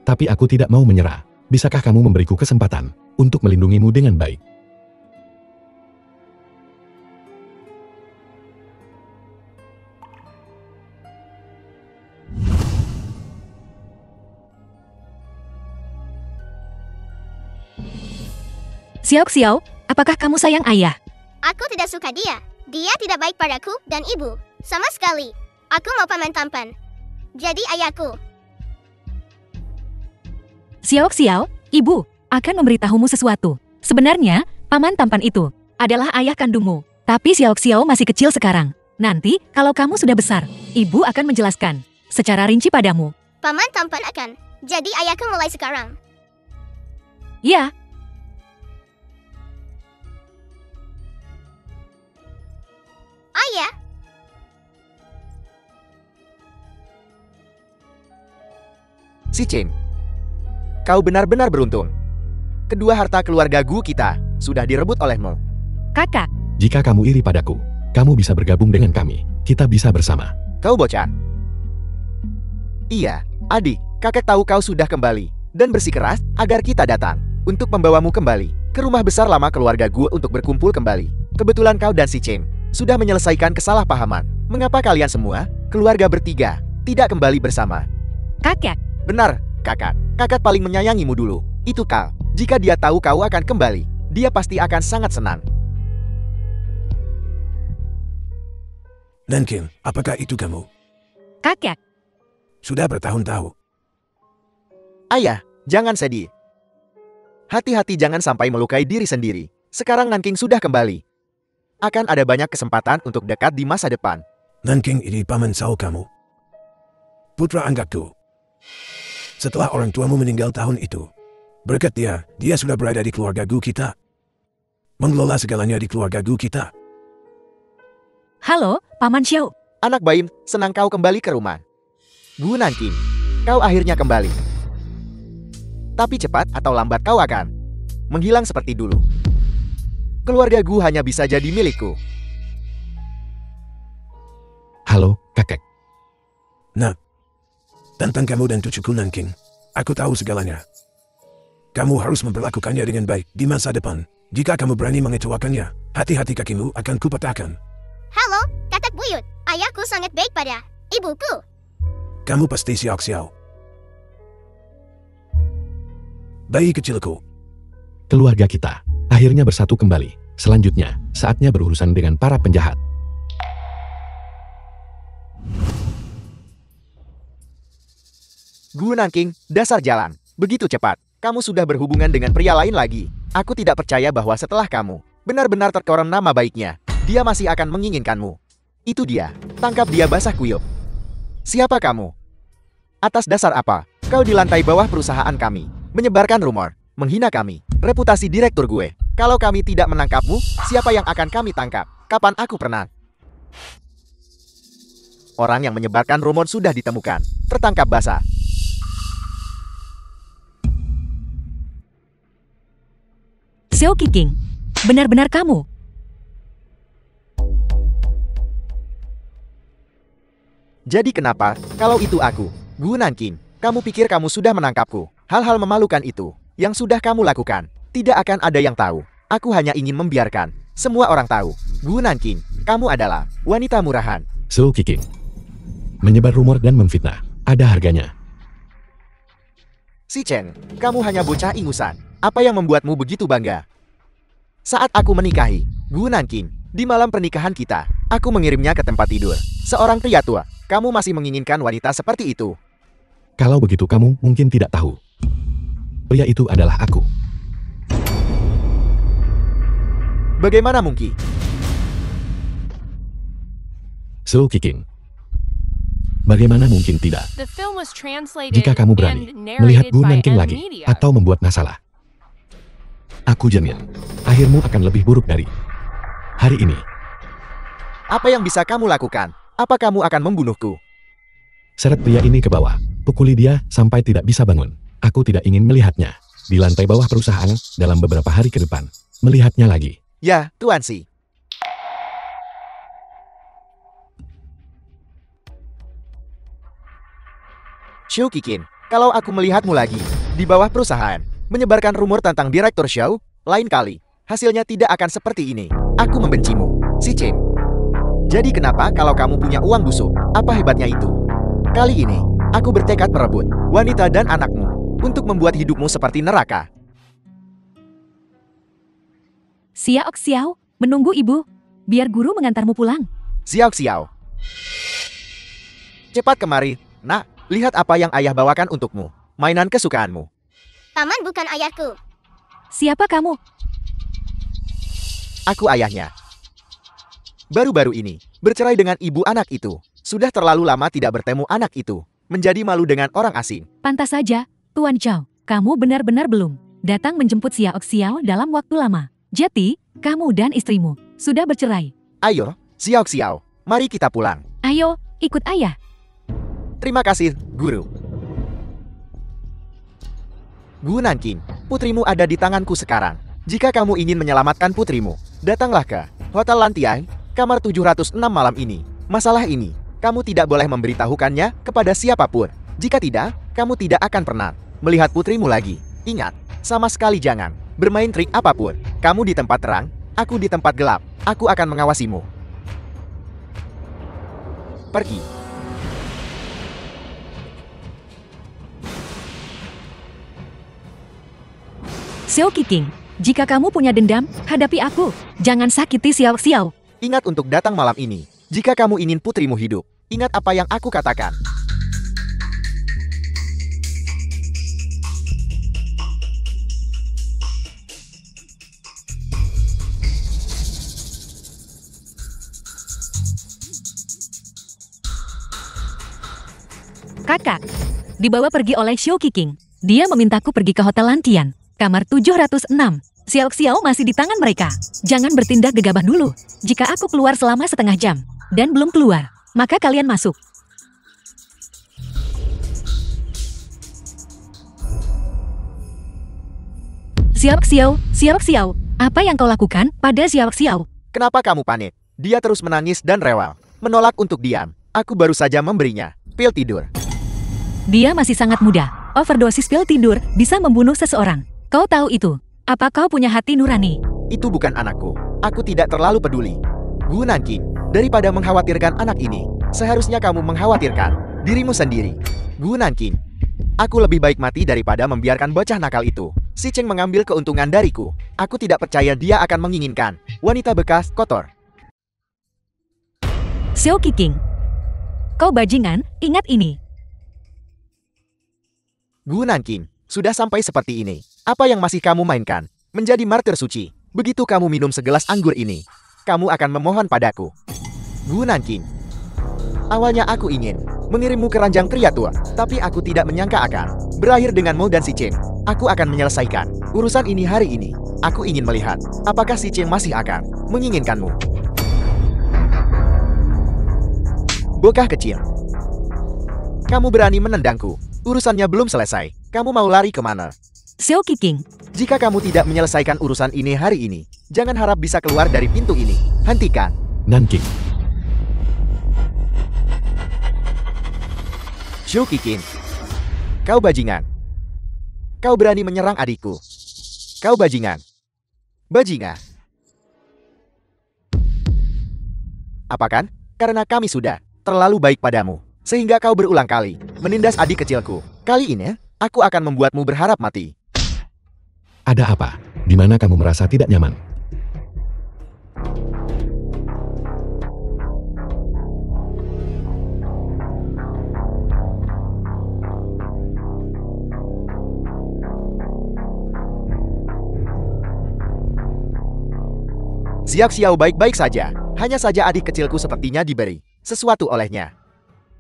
Tapi aku tidak mau menyerah. Bisakah kamu memberiku kesempatan untuk melindungimu dengan baik? Xiao Xiao, apakah kamu sayang ayah? Aku tidak suka dia. Dia tidak baik padaku dan ibu. Sama sekali. Aku mau paman tampan. Jadi ayahku. Xiao Xiao, ibu akan memberitahumu sesuatu. Sebenarnya, paman tampan itu adalah ayah kandungmu. Tapi Xiao Xiao masih kecil sekarang. Nanti, kalau kamu sudah besar, ibu akan menjelaskan secara rinci padamu. Paman tampan akan jadi ayahku mulai sekarang. Ya, Ayah, Si Cheng, kau benar-benar beruntung. Kedua harta keluarga Gu kita sudah direbut olehmu. kakak. Jika kamu iri padaku, kamu bisa bergabung dengan kami. Kita bisa bersama. Kau bocah. Iya, adik, kakek tahu kau sudah kembali dan bersikeras agar kita datang untuk membawamu kembali ke rumah besar lama keluarga Gu untuk berkumpul kembali. Kebetulan kau dan si Cheng sudah menyelesaikan kesalahpahaman. Mengapa kalian semua, keluarga bertiga, tidak kembali bersama? Kakek, Benar, kakak. Kakak paling menyayangimu dulu. Itu kau. Jika dia tahu kau akan kembali, dia pasti akan sangat senang. Nanking, apakah itu kamu? kakek. Sudah bertahun-tahun. Ayah, jangan sedih. Hati-hati jangan sampai melukai diri sendiri. Sekarang Nanking sudah kembali. Akan ada banyak kesempatan untuk dekat di masa depan. Nanking ini paman Sao kamu. Putra angkatku. Setelah orang tuamu meninggal tahun itu, berkat dia sudah berada di keluarga Gu kita. Mengelola segalanya di keluarga Gu kita. Halo, Paman Xiao. Anak Baim, senang kau kembali ke rumah. Gu Nanking, kau akhirnya kembali. Tapi cepat atau lambat kau akan menghilang seperti dulu. Keluarga Gu hanya bisa jadi milikku. Halo, kakek. Nah, tentang kamu dan cucuku Nanking, aku tahu segalanya. Kamu harus memperlakukannya dengan baik di masa depan. Jika kamu berani mengecewakannya, hati-hati kakimu akan kupatahkan. halo, kakak buyut. Ayahku sangat baik pada ibuku. Kamu pasti sial-sial. Bayi kecilku, Keluarga kita akhirnya bersatu kembali. Selanjutnya, saatnya berurusan dengan para penjahat. Gu Nanking, dasar jalan. Begitu cepat, kamu sudah berhubungan dengan pria lain lagi. Aku tidak percaya bahwa setelah kamu benar-benar terkoram nama baiknya, dia masih akan menginginkanmu. Itu dia, tangkap dia basah kuyup. Siapa kamu? Atas dasar apa? Kau di lantai bawah perusahaan kami, menyebarkan rumor, menghina kami, reputasi direktur gue. Kalau kami tidak menangkapmu, siapa yang akan kami tangkap? Kapan aku pernah? Orang yang menyebarkan rumor sudah ditemukan, tertangkap basah. Xiao Qiqing, benar-benar kamu. Jadi kenapa, kalau itu aku, Gu Nanqing, kamu pikir kamu sudah menangkapku? Hal-hal memalukan itu, yang sudah kamu lakukan, tidak akan ada yang tahu. Aku hanya ingin membiarkan semua orang tahu. Gu Nanqing, kamu adalah wanita murahan. Xiao Qiqing. Menyebar rumor dan memfitnah, ada harganya. Si Chen, kamu hanya bocah ingusan. Apa yang membuatmu begitu bangga? Saat aku menikahi Gu Nanqing, di malam pernikahan kita, aku mengirimnya ke tempat tidur seorang pria tua. Kamu masih menginginkan wanita seperti itu? Kalau begitu kamu mungkin tidak tahu. Pria itu adalah aku. Bagaimana mungkin? Xiao Qiqing. Bagaimana mungkin tidak? The film was translated Jika kamu berani and melihat narrated Gu by Nanqing M lagi Media. atau membuat masalah, aku jamin, akhirmu akan lebih buruk dari hari ini. Apa yang bisa kamu lakukan? Apa kamu akan membunuhku? Seret pria ini ke bawah, pukuli dia sampai tidak bisa bangun. Aku tidak ingin melihatnya di lantai bawah perusahaan dalam beberapa hari ke depan. Melihatnya lagi. Ya, Tuan Si. Xiao Qiqing, kalau aku melihatmu lagi di bawah perusahaan, menyebarkan rumor tentang Direktur Xiao, lain kali, hasilnya tidak akan seperti ini. Aku membencimu, Si Chen. Jadi kenapa kalau kamu punya uang busuk? Apa hebatnya itu? Kali ini, aku bertekad merebut wanita dan anakmu untuk membuat hidupmu seperti neraka. Xiao Xiao, menunggu ibu. Biar guru mengantarmu pulang. Xiao Xiao. Cepat kemari, nak. Lihat apa yang ayah bawakan untukmu. Mainan kesukaanmu. Paman bukan ayahku. Siapa kamu? Aku ayahnya. Baru-baru ini, bercerai dengan ibu anak itu. Sudah terlalu lama tidak bertemu anak itu. Menjadi malu dengan orang asing. Pantas saja, Tuan Zhao. Kamu benar-benar belum datang menjemput Xiao Xiao dalam waktu lama. Jadi, kamu dan istrimu sudah bercerai. Ayo, Xiao Xiao. Mari kita pulang. Ayo, ikut ayah. Terima kasih, Guru. Gu Nanqing, putrimu ada di tanganku sekarang. Jika kamu ingin menyelamatkan putrimu, datanglah ke Hotel Lantian, kamar 706 malam ini. Masalah ini, kamu tidak boleh memberitahukannya kepada siapapun. Jika tidak, kamu tidak akan pernah melihat putrimu lagi. Ingat, sama sekali jangan bermain trik apapun. Kamu di tempat terang, aku di tempat gelap. Aku akan mengawasimu. Pergi. Xiao Qiqing, jika kamu punya dendam, hadapi aku. Jangan sakiti Xiao Xiao. Ingat untuk datang malam ini. Jika kamu ingin putrimu hidup, ingat apa yang aku katakan. Kakak, dibawa pergi oleh Xiao Qiqing. Dia memintaku pergi ke Hotel Lantian, kamar 706. Xiao Xiao masih di tangan mereka. Jangan bertindak gegabah dulu. Jika aku keluar selama setengah jam, dan belum keluar, maka kalian masuk. Xiao Xiao, apa yang kau lakukan pada Xiao Xiao? Kenapa kamu panik? Dia terus menangis dan rewel. Menolak untuk diam. Aku baru saja memberinya pil tidur. Dia masih sangat muda. Overdosis pil tidur bisa membunuh seseorang. Kau tahu itu? Apa kau punya hati nurani? Itu bukan anakku. Aku tidak terlalu peduli. Gu Nanqing, daripada mengkhawatirkan anak ini, seharusnya kamu mengkhawatirkan dirimu sendiri. Gu Nanqing, aku lebih baik mati daripada membiarkan bocah nakal itu. Si Cheng mengambil keuntungan dariku. Aku tidak percaya dia akan menginginkan wanita bekas kotor. Xiao Qiqing, kau bajingan, ingat ini. Gu Nanqing, sudah sampai seperti ini. Apa yang masih kamu mainkan? Menjadi martir suci. Begitu kamu minum segelas anggur ini, kamu akan memohon padaku. Gu Nanqing, awalnya aku ingin mengirimmu ke ranjang pria tua, tapi aku tidak menyangka akan berakhir denganmu dan si Cheng. Aku akan menyelesaikan urusan ini hari ini. Aku ingin melihat apakah si Cheng masih akan menginginkanmu. Bocah kecil, kamu berani menendangku. Urusannya belum selesai. Kamu mau lari kemana? Xiao Qiqing, Jika kamu tidak menyelesaikan urusan ini hari ini, jangan harap bisa keluar dari pintu ini. Hentikan. Nanking. Xiao Qiqing. Kau bajingan. Kau berani menyerang adikku. Kau bajingan. Bajingan. Apa kan? Karena kami sudah terlalu baik padamu, sehingga kau berulang kali menindas adik kecilku. Kali ini, aku akan membuatmu berharap mati. Ada apa? Di mana kamu merasa tidak nyaman? Xiao Xiao baik-baik saja. Hanya saja adik kecilku sepertinya diberi sesuatu olehnya.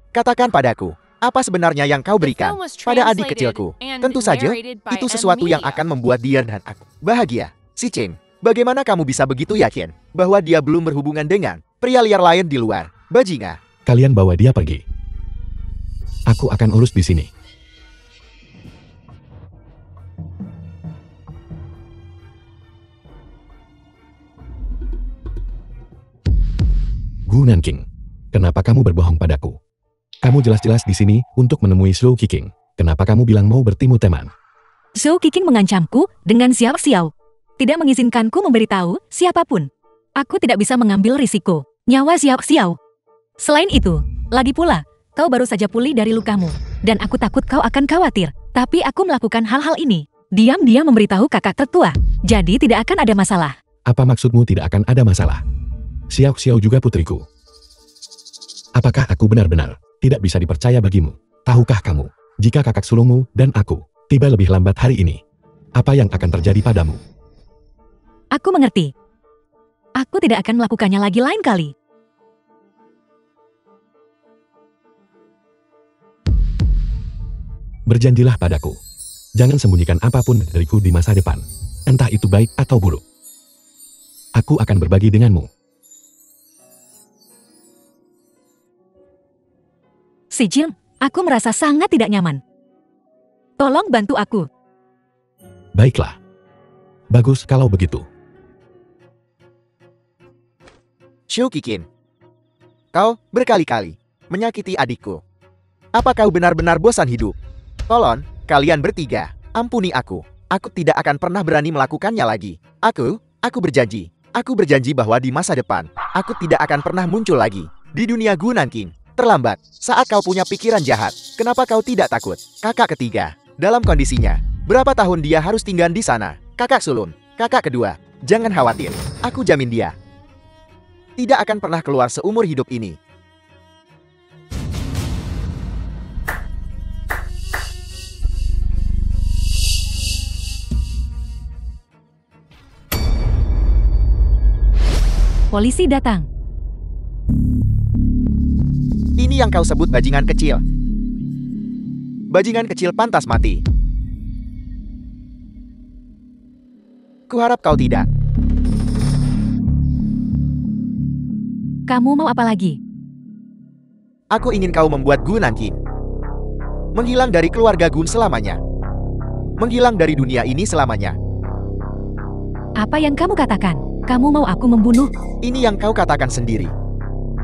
Katakan padaku, apa sebenarnya yang kau berikan pada adik kecilku? Tentu saja, itu sesuatu yang akan membuat dia dan aku bahagia. Si Chen, bagaimana kamu bisa begitu yakin bahwa dia belum berhubungan dengan pria liar lain di luar? Bajingan. Kalian bawa dia pergi. Aku akan urus di sini. Gu Nanking, kenapa kamu berbohong padaku? Kamu jelas-jelas di sini untuk menemui Xiao Qiqing. Kenapa kamu bilang mau bertemu teman? Xiao Qiqing mengancamku dengan Xiao Xiao. Tidak mengizinkanku memberitahu siapapun. Aku tidak bisa mengambil risiko nyawa Xiao Xiao. Selain itu, lagi pula, kau baru saja pulih dari lukamu. Dan aku takut kau akan khawatir. Tapi aku melakukan hal-hal ini. Diam-diam memberitahu kakak tertua. Jadi tidak akan ada masalah. Apa maksudmu tidak akan ada masalah? Xiao Xiao juga putriku. Apakah aku benar-benar tidak bisa dipercaya bagimu? Tahukah kamu, jika kakak sulungmu dan aku tiba lebih lambat hari ini, apa yang akan terjadi padamu? Aku mengerti. Aku tidak akan melakukannya lagi lain kali. Berjanjilah padaku. Jangan sembunyikan apapun dariku di masa depan. Entah itu baik atau buruk. Aku akan berbagi denganmu. Si Jin, aku merasa sangat tidak nyaman. Tolong bantu aku. Baiklah. Bagus kalau begitu. Xiao Qiqing, kau berkali-kali menyakiti adikku. Apa kau benar-benar bosan hidup? Tolong, kalian bertiga, ampuni aku. Aku tidak akan pernah berani melakukannya lagi. Aku berjanji bahwa di masa depan, aku tidak akan pernah muncul lagi di dunia Gu Nanking. Terlambat, saat kau punya pikiran jahat, kenapa kau tidak takut? Kakak ketiga, dalam kondisinya, berapa tahun dia harus tinggal di sana? Kakak sulung, kakak kedua, jangan khawatir, aku jamin dia tidak akan pernah keluar seumur hidup ini. Polisi datang. Ini yang kau sebut bajingan kecil. Bajingan kecil pantas mati. Kuharap kau tidak. Kamu mau apa lagi? Aku ingin kau membuat Gu Nanking menghilang dari keluarga Gun selamanya. Menghilang dari dunia ini selamanya. Apa yang kamu katakan? Kamu mau aku membunuh? Ini yang kau katakan sendiri.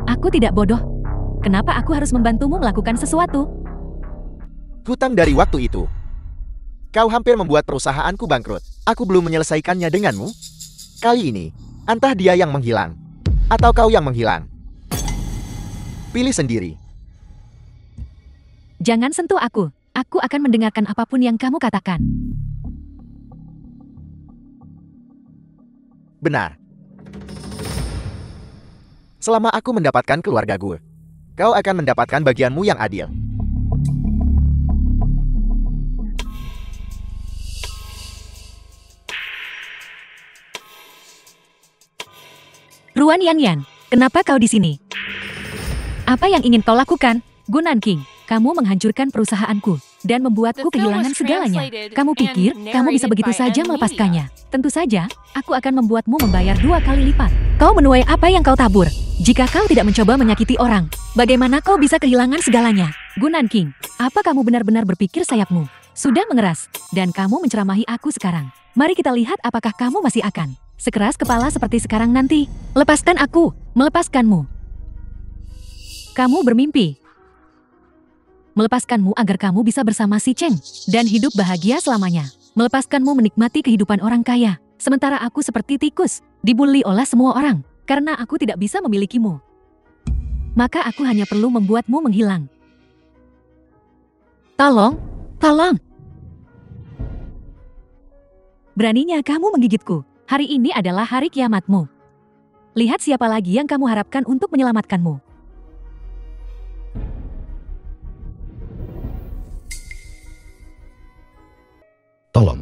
Aku tidak bodoh. Kenapa aku harus membantumu melakukan sesuatu? Hutang dari waktu itu. Kau hampir membuat perusahaanku bangkrut. Aku belum menyelesaikannya denganmu. Kali ini, entah dia yang menghilang, atau kau yang menghilang. Pilih sendiri. Jangan sentuh aku. Aku akan mendengarkan apapun yang kamu katakan. Benar. Selama aku mendapatkan keluarga Gu, kau akan mendapatkan bagianmu yang adil. Ruan Yanyan, kenapa kau di sini? Apa yang ingin kau lakukan? Gu Nanking, kamu menghancurkan perusahaanku dan membuatku kehilangan segalanya. Kamu pikir kamu bisa begitu saja melepaskannya? Tentu saja, aku akan membuatmu membayar 2 kali lipat. Kau menuai apa yang kau tabur. Jika kau tidak mencoba menyakiti orang, bagaimana kau bisa kehilangan segalanya? Gu Nanking, apa kamu benar-benar berpikir sayapmu sudah mengeras, dan kamu menceramahi aku sekarang. Mari kita lihat apakah kamu masih akan sekeras kepala seperti sekarang nanti. Lepaskan aku, melepaskanmu. Kamu bermimpi. Melepaskanmu agar kamu bisa bersama si Cheng dan hidup bahagia selamanya. Melepaskanmu menikmati kehidupan orang kaya, sementara aku seperti tikus, dibully oleh semua orang, karena aku tidak bisa memilikimu. Maka aku hanya perlu membuatmu menghilang. Tolong, tolong. Beraninya kamu menggigitku. Hari ini adalah hari kiamatmu. Lihat siapa lagi yang kamu harapkan untuk menyelamatkanmu. Tolong.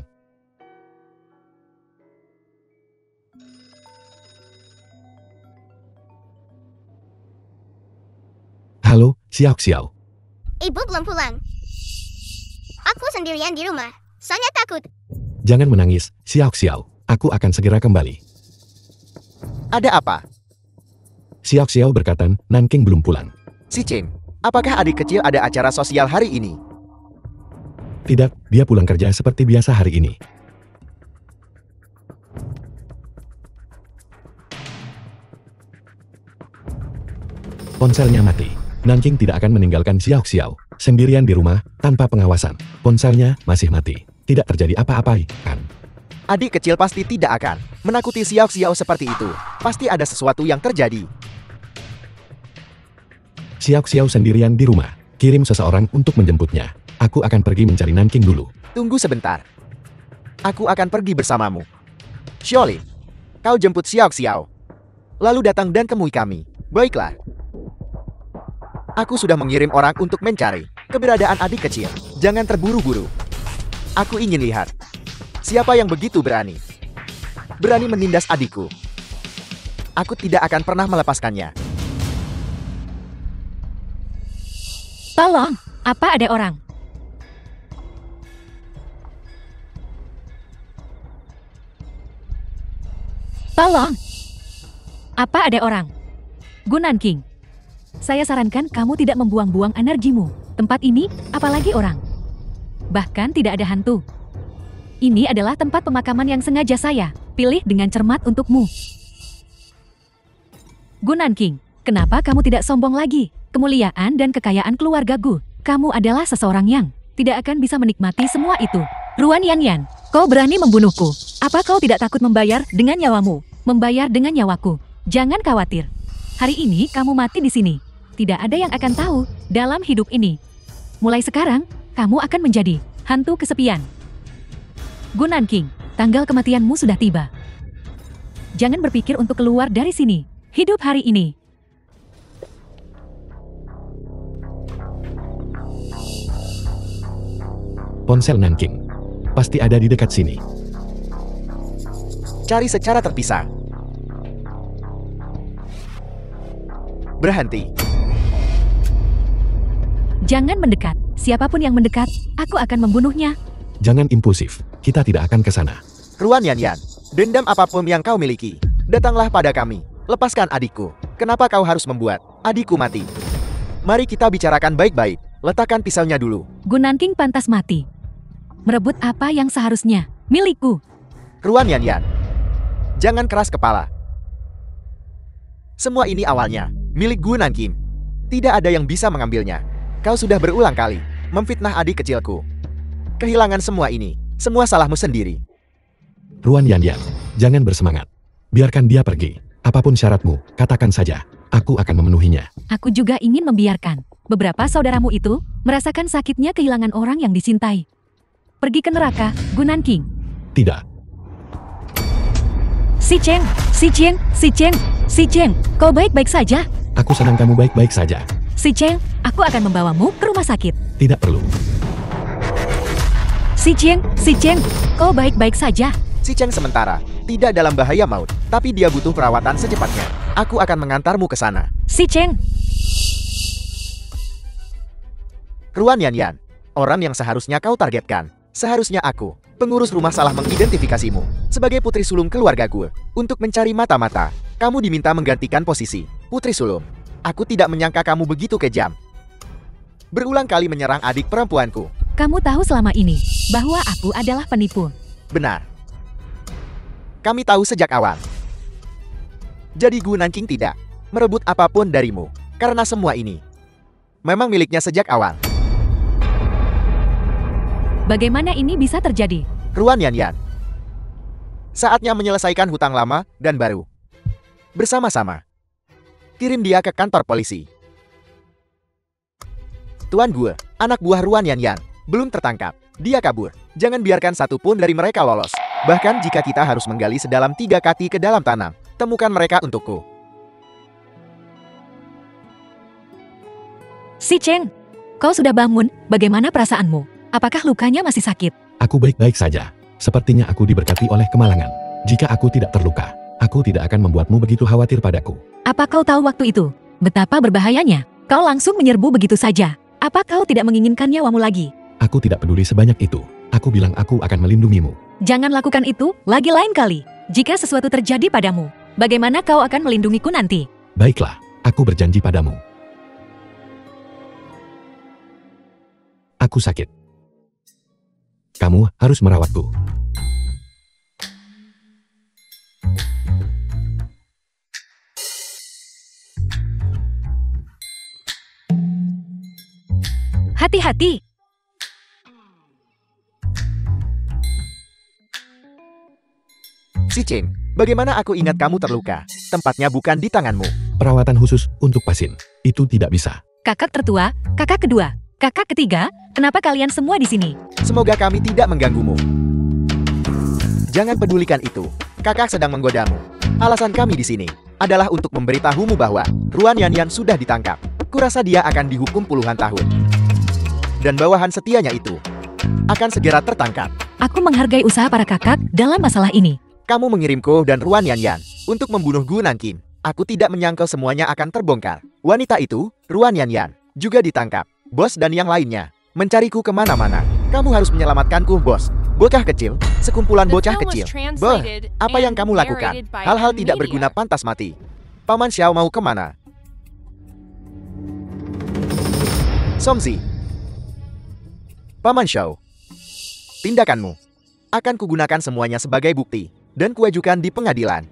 Halo, Xiao Xiao. Ibu belum pulang. Aku sendirian di rumah. Sonya takut. Jangan menangis, Xiao Xiao. Aku akan segera kembali. Ada apa? Xiao Xiao berkata, Nanking belum pulang. Si Cheng, apakah adik kecil ada acara sosial hari ini? Tidak, dia pulang kerja seperti biasa hari ini. Ponselnya mati. Nanking tidak akan meninggalkan Xiao Xiao sendirian di rumah tanpa pengawasan. Ponselnya masih mati. Tidak terjadi apa-apa, kan? Adik kecil pasti tidak akan menakuti Xiao Xiao seperti itu. Pasti ada sesuatu yang terjadi. Xiao Xiao sendirian di rumah. Kirim seseorang untuk menjemputnya. Aku akan pergi mencari Nanking dulu. Tunggu sebentar. Aku akan pergi bersamamu. Xiaolin, kau jemput Xiao Xiao. Lalu datang dan temui kami. Baiklah. Aku sudah mengirim orang untuk mencari keberadaan adik kecil. Jangan terburu-buru. Aku ingin lihat siapa yang begitu berani menindas adikku. Aku tidak akan pernah melepaskannya. Tolong, apa ada orang? Tolong, apa ada orang? Gunan King, saya sarankan kamu tidak membuang-buang energimu. Tempat ini, apalagi orang. Bahkan tidak ada hantu. Ini adalah tempat pemakaman yang sengaja saya pilih dengan cermat untukmu. Gunan King, kenapa kamu tidak sombong lagi? Kemuliaan dan kekayaan keluarga Gu. Kamu adalah seseorang yang tidak akan bisa menikmati semua itu. Ruan Yanyan, kau berani membunuhku. Apa kau tidak takut membayar dengan nyawamu? Membayar dengan nyawaku. Jangan khawatir. Hari ini kamu mati di sini. Tidak ada yang akan tahu dalam hidup ini. Mulai sekarang, kamu akan menjadi hantu kesepian. Gunan King, tanggal kematianmu sudah tiba. Jangan berpikir untuk keluar dari sini. Hidup hari ini. Ponsel Nanking. Pasti ada di dekat sini. Cari secara terpisah. Berhenti. Jangan mendekat. Siapapun yang mendekat, aku akan membunuhnya. Jangan impulsif. Kita tidak akan ke sana. Ruan Yanyan, dendam apapun yang kau miliki, datanglah pada kami. Lepaskan adikku. Kenapa kau harus membuat adikku mati? Mari kita bicarakan baik-baik. Letakkan pisaunya dulu. Gunan King pantas mati. Merebut apa yang seharusnya milikku. Ruan Yanyan, jangan keras kepala. Semua ini awalnya milik Gunan King. Tidak ada yang bisa mengambilnya. Kau sudah berulang kali memfitnah adik kecilku. Kehilangan semua ini, semua salahmu sendiri. Ruan Yanyan, jangan bersemangat. Biarkan dia pergi. Apapun syaratmu, katakan saja. Aku akan memenuhinya. Aku juga ingin membiarkan beberapa saudaramu itu merasakan sakitnya kehilangan orang yang dicintai. Pergi ke neraka, Gunan King. Tidak. Si Cheng, Si Cheng, Si Cheng, Si Cheng, kau baik-baik saja? Aku senang kamu baik-baik saja. Si Cheng, aku akan membawamu ke rumah sakit. Tidak perlu. Si Cheng, kau baik-baik saja? Si Cheng sementara tidak dalam bahaya maut, tapi dia butuh perawatan secepatnya. Aku akan mengantarmu ke sana. Si Cheng. Ruan Yanyan, orang yang seharusnya kau targetkan. Seharusnya aku, pengurus rumah salah mengidentifikasimu sebagai putri sulung keluarga gue. Untuk mencari mata-mata, kamu diminta menggantikan posisi putri sulung. Aku tidak menyangka kamu begitu kejam. Berulang kali menyerang adik perempuanku. Kamu tahu selama ini bahwa aku adalah penipu. Benar. Kami tahu sejak awal. Jadi Gu Nanking tidak merebut apapun darimu. Karena semua ini memang miliknya sejak awal. Bagaimana ini bisa terjadi? Ruan Yanyan. Saatnya menyelesaikan hutang lama dan baru. Bersama-sama. Kirim dia ke kantor polisi. Tuan Gue, anak buah Ruan Yanyan, belum tertangkap. Dia kabur. Jangan biarkan satu pun dari mereka lolos. Bahkan jika kita harus menggali sedalam 3 kaki ke dalam tanah, temukan mereka untukku. Si Chen, kau sudah bangun, bagaimana perasaanmu? Apakah lukanya masih sakit? Aku baik-baik saja. Sepertinya aku diberkati oleh kemalangan. Jika aku tidak terluka, aku tidak akan membuatmu begitu khawatir padaku. Apa kau tahu waktu itu? Betapa berbahayanya. Kau langsung menyerbu begitu saja. Apa kau tidak menginginkan nyawamu lagi? Aku tidak peduli sebanyak itu. Aku bilang aku akan melindungimu. Jangan lakukan itu lagi lain kali. Jika sesuatu terjadi padamu, bagaimana kau akan melindungiku nanti? Baiklah, aku berjanji padamu. Aku sakit. Kamu harus merawatku. Hati-hati. Si Chen, bagaimana aku ingat kamu terluka? Tempatnya bukan di tanganmu. Perawatan khusus untuk pasien. Itu tidak bisa. Kakak tertua, kakak kedua, kakak ketiga, kenapa kalian semua di sini? Semoga kami tidak mengganggumu. Jangan pedulikan itu. Kakak sedang menggodamu. Alasan kami di sini adalah untuk memberitahumu bahwa Ruan Yanyan sudah ditangkap. Kurasa dia akan dihukum puluhan tahun. Dan bawahan setianya itu akan segera tertangkap. Aku menghargai usaha para kakak dalam masalah ini. Kamu mengirimku dan Ruan Yanyan untuk membunuh Gu Nanking. Aku tidak menyangka semuanya akan terbongkar. Wanita itu, Ruan Yanyan, juga ditangkap. Bos dan yang lainnya mencariku kemana-mana. Kamu harus menyelamatkanku, bos. Bocah kecil, sekumpulan bocah kecil. Apa yang kamu lakukan? Hal-hal tidak berguna pantas mati. Paman Xiao mau kemana? Somzi. Paman Xiao. Tindakanmu akan kugunakan semuanya sebagai bukti dan kuajukan di pengadilan.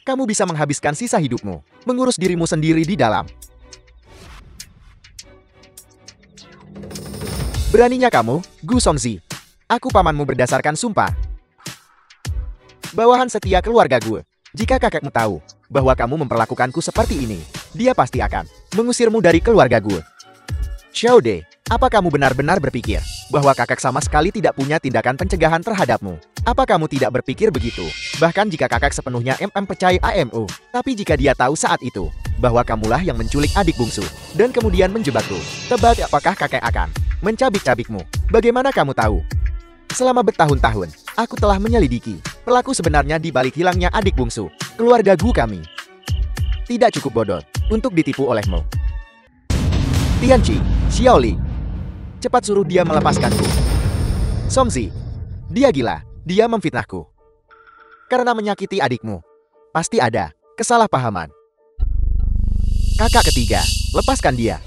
Kamu bisa menghabiskan sisa hidupmu mengurus dirimu sendiri di dalam. Beraninya kamu, Gu Somzi. Aku pamanmu berdasarkan sumpah. Bawahan setia keluarga gue. Jika kakakmu tahu bahwa kamu memperlakukanku seperti ini, dia pasti akan mengusirmu dari keluarga gue. Xiao De, apa kamu benar-benar berpikir bahwa kakak sama sekali tidak punya tindakan pencegahan terhadapmu? Apa kamu tidak berpikir begitu? Bahkan jika kakak sepenuhnya percaya AMU, tapi jika dia tahu saat itu bahwa kamulah yang menculik adik bungsu dan kemudian menjebakku, tebak apakah kakak akan mencabik-cabikmu? Bagaimana kamu tahu? Selama bertahun-tahun, aku telah menyelidiki pelaku sebenarnya di balik hilangnya adik bungsu keluarga Gu kami. Tidak cukup bodoh untuk ditipu olehmu. Tianqi, Xiaoli, cepat suruh dia melepaskanku. Somzi, dia gila, dia memfitnahku. Karena menyakiti adikmu. Pasti ada kesalahpahaman. Kakak ketiga, lepaskan dia.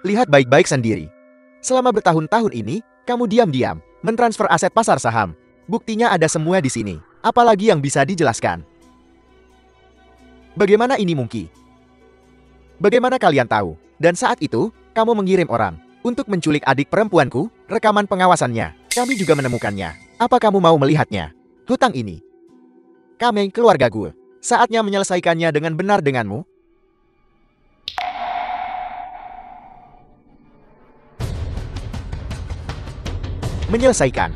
Lihat baik-baik sendiri. Selama bertahun-tahun ini, kamu diam-diam mentransfer aset pasar saham. Buktinya ada semua di sini. Apalagi yang bisa dijelaskan? Bagaimana ini mungkin? Bagaimana kalian tahu? Dan saat itu, kamu mengirim orang untuk menculik adik perempuanku, rekaman pengawasannya. Kami juga menemukannya. Apa kamu mau melihatnya? Hutang ini. Kami, keluarga gue. Saatnya menyelesaikannya dengan benar denganmu. Menyelesaikan.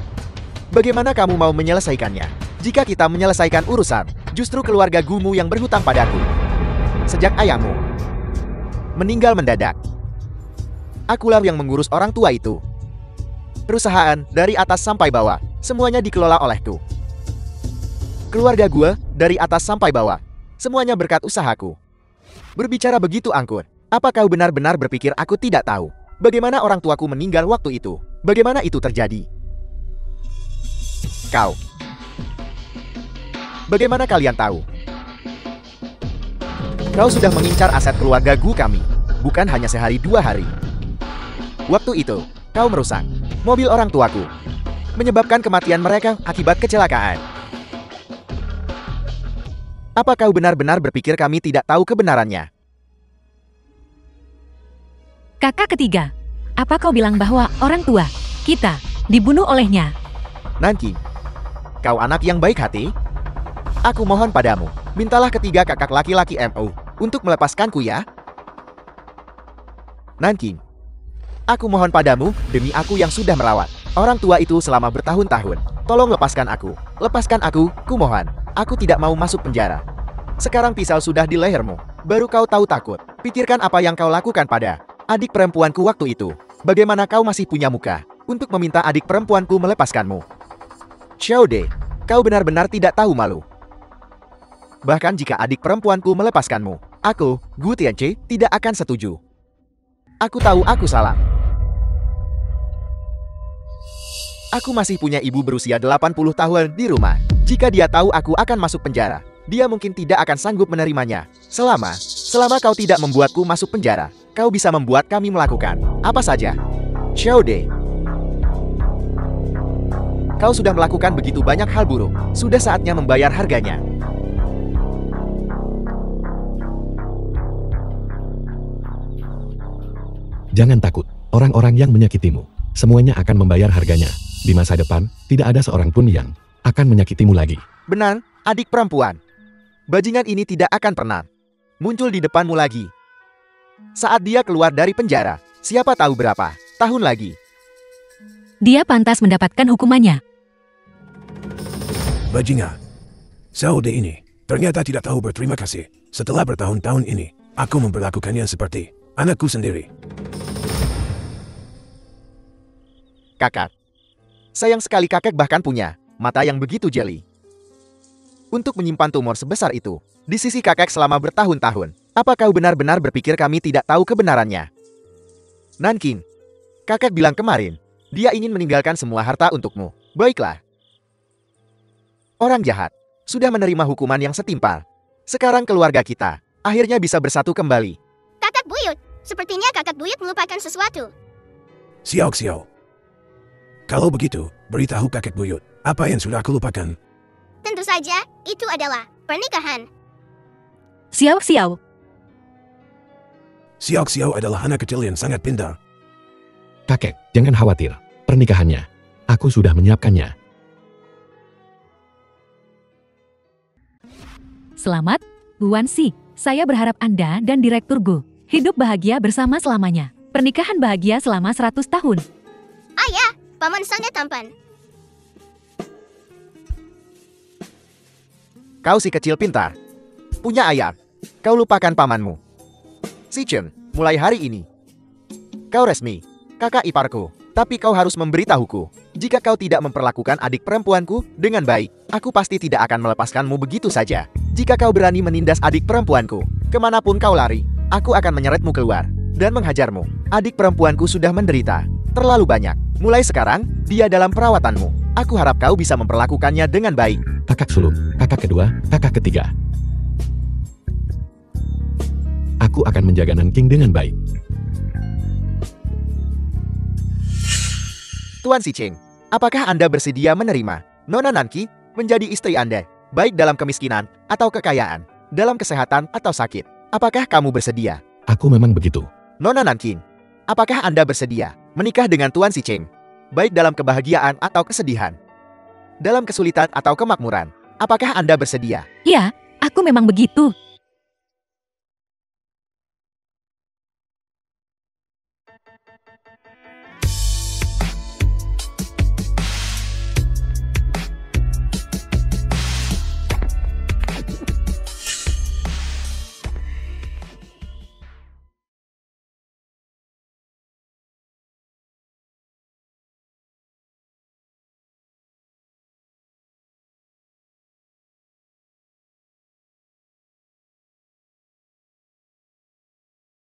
Bagaimana kamu mau menyelesaikannya? Jika kita menyelesaikan urusan, justru keluarga Gumu yang berhutang padaku. Sejak ayahmu meninggal mendadak, akulah yang mengurus orang tua itu. Perusahaan dari atas sampai bawah, semuanya dikelola olehku. Keluarga gue dari atas sampai bawah, semuanya berkat usahaku. Berbicara begitu angkur, apa kau benar-benar berpikir aku tidak tahu bagaimana orang tuaku meninggal waktu itu? Bagaimana itu terjadi? Kau. Bagaimana kalian tahu? Kau sudah mengincar aset keluarga Gu kami. bukan hanya sehari 2 hari. Waktu itu, kau merusak mobil orang tuaku, menyebabkan kematian mereka akibat kecelakaan. Apa kau benar-benar berpikir kami tidak tahu kebenarannya? Kakak ketiga, apa kau bilang bahwa orang tua kita dibunuh olehnya? Nanki, kau anak yang baik hati? Aku mohon padamu, mintalah ketiga kakak laki-laki MO untuk melepaskanku ya. Nanki, aku mohon padamu demi aku yang sudah merawat orang tua itu selama bertahun-tahun. Tolong lepaskan aku, kumohon. Aku tidak mau masuk penjara. Sekarang pisau sudah di lehermu, baru kau tahu takut. Pikirkan apa yang kau lakukan pada adik perempuanku waktu itu. Bagaimana kau masih punya muka untuk meminta adik perempuanku melepaskanmu? Xiao De, kau benar-benar tidak tahu malu. Bahkan jika adik perempuanku melepaskanmu, aku, Gu Tianche, tidak akan setuju. Aku tahu aku salah. Aku masih punya ibu berusia 80 tahun di rumah. Jika dia tahu aku akan masuk penjara, dia mungkin tidak akan sanggup menerimanya. Selama kau tidak membuatku masuk penjara, kau bisa membuat kami melakukan apa saja. Xiao De, kau sudah melakukan begitu banyak hal buruk. Sudah saatnya membayar harganya. Jangan takut, orang-orang yang menyakitimu, semuanya akan membayar harganya. Di masa depan, tidak ada seorang pun yang akan menyakitimu lagi. Benar, adik perempuan. Bajingan ini tidak akan pernah muncul di depanmu lagi. Saat dia keluar dari penjara, siapa tahu berapa tahun lagi. Dia pantas mendapatkan hukumannya. Bajingan. Xiao De ini ternyata tidak tahu berterima kasih. Setelah bertahun-tahun ini, aku memperlakukannya seperti anakku sendiri. Kakak. Sayang sekali kakek bahkan punya mata yang begitu jeli. Untuk menyimpan tumor sebesar itu di sisi kakek selama bertahun-tahun. Apa kau benar-benar berpikir kami tidak tahu kebenarannya? Nankin, kakek bilang kemarin, dia ingin meninggalkan semua harta untukmu. Baiklah. Orang jahat sudah menerima hukuman yang setimpal. Sekarang keluarga kita akhirnya bisa bersatu kembali. Kakak buyut, sepertinya kakak buyut melupakan sesuatu. Xiao. Kalau begitu, beritahu kakek buyut, apa yang sudah aku lupakan? Tentu saja, itu adalah pernikahan. Xiao. Xiao adalah anak kecil yang sangat pintar. Kakek, jangan khawatir. Pernikahannya, aku sudah menyiapkannya. Selamat, Guan Si. Saya berharap Anda dan Direktur Gu hidup bahagia bersama selamanya. Pernikahan bahagia selama 100 tahun. Ayah, paman sangat tampan. Kau si kecil pintar. Punya ayah. Kau lupakan pamanmu. Si Chen, mulai hari ini kau resmi kakak iparku. Tapi kau harus memberitahuku. Jika kau tidak memperlakukan adik perempuanku dengan baik, aku pasti tidak akan melepaskanmu begitu saja. Jika kau berani menindas adik perempuanku, kemanapun kau lari, aku akan menyeretmu keluar dan menghajarmu. Adik perempuanku sudah menderita terlalu banyak. Mulai sekarang, dia dalam perawatanmu. Aku harap kau bisa memperlakukannya dengan baik. Kakak sulung, kakak kedua, kakak ketiga. Aku akan menjaga Nanking dengan baik. Tuan Si Cheng, apakah Anda bersedia menerima Nona Nanki menjadi istri Anda, baik dalam kemiskinan atau kekayaan, dalam kesehatan atau sakit? Apakah kamu bersedia? Aku memang begitu. Nona Nanking, apakah Anda bersedia menikah dengan Tuan Si Cheng, baik dalam kebahagiaan atau kesedihan, dalam kesulitan atau kemakmuran? Apakah Anda bersedia? Ya, aku memang begitu.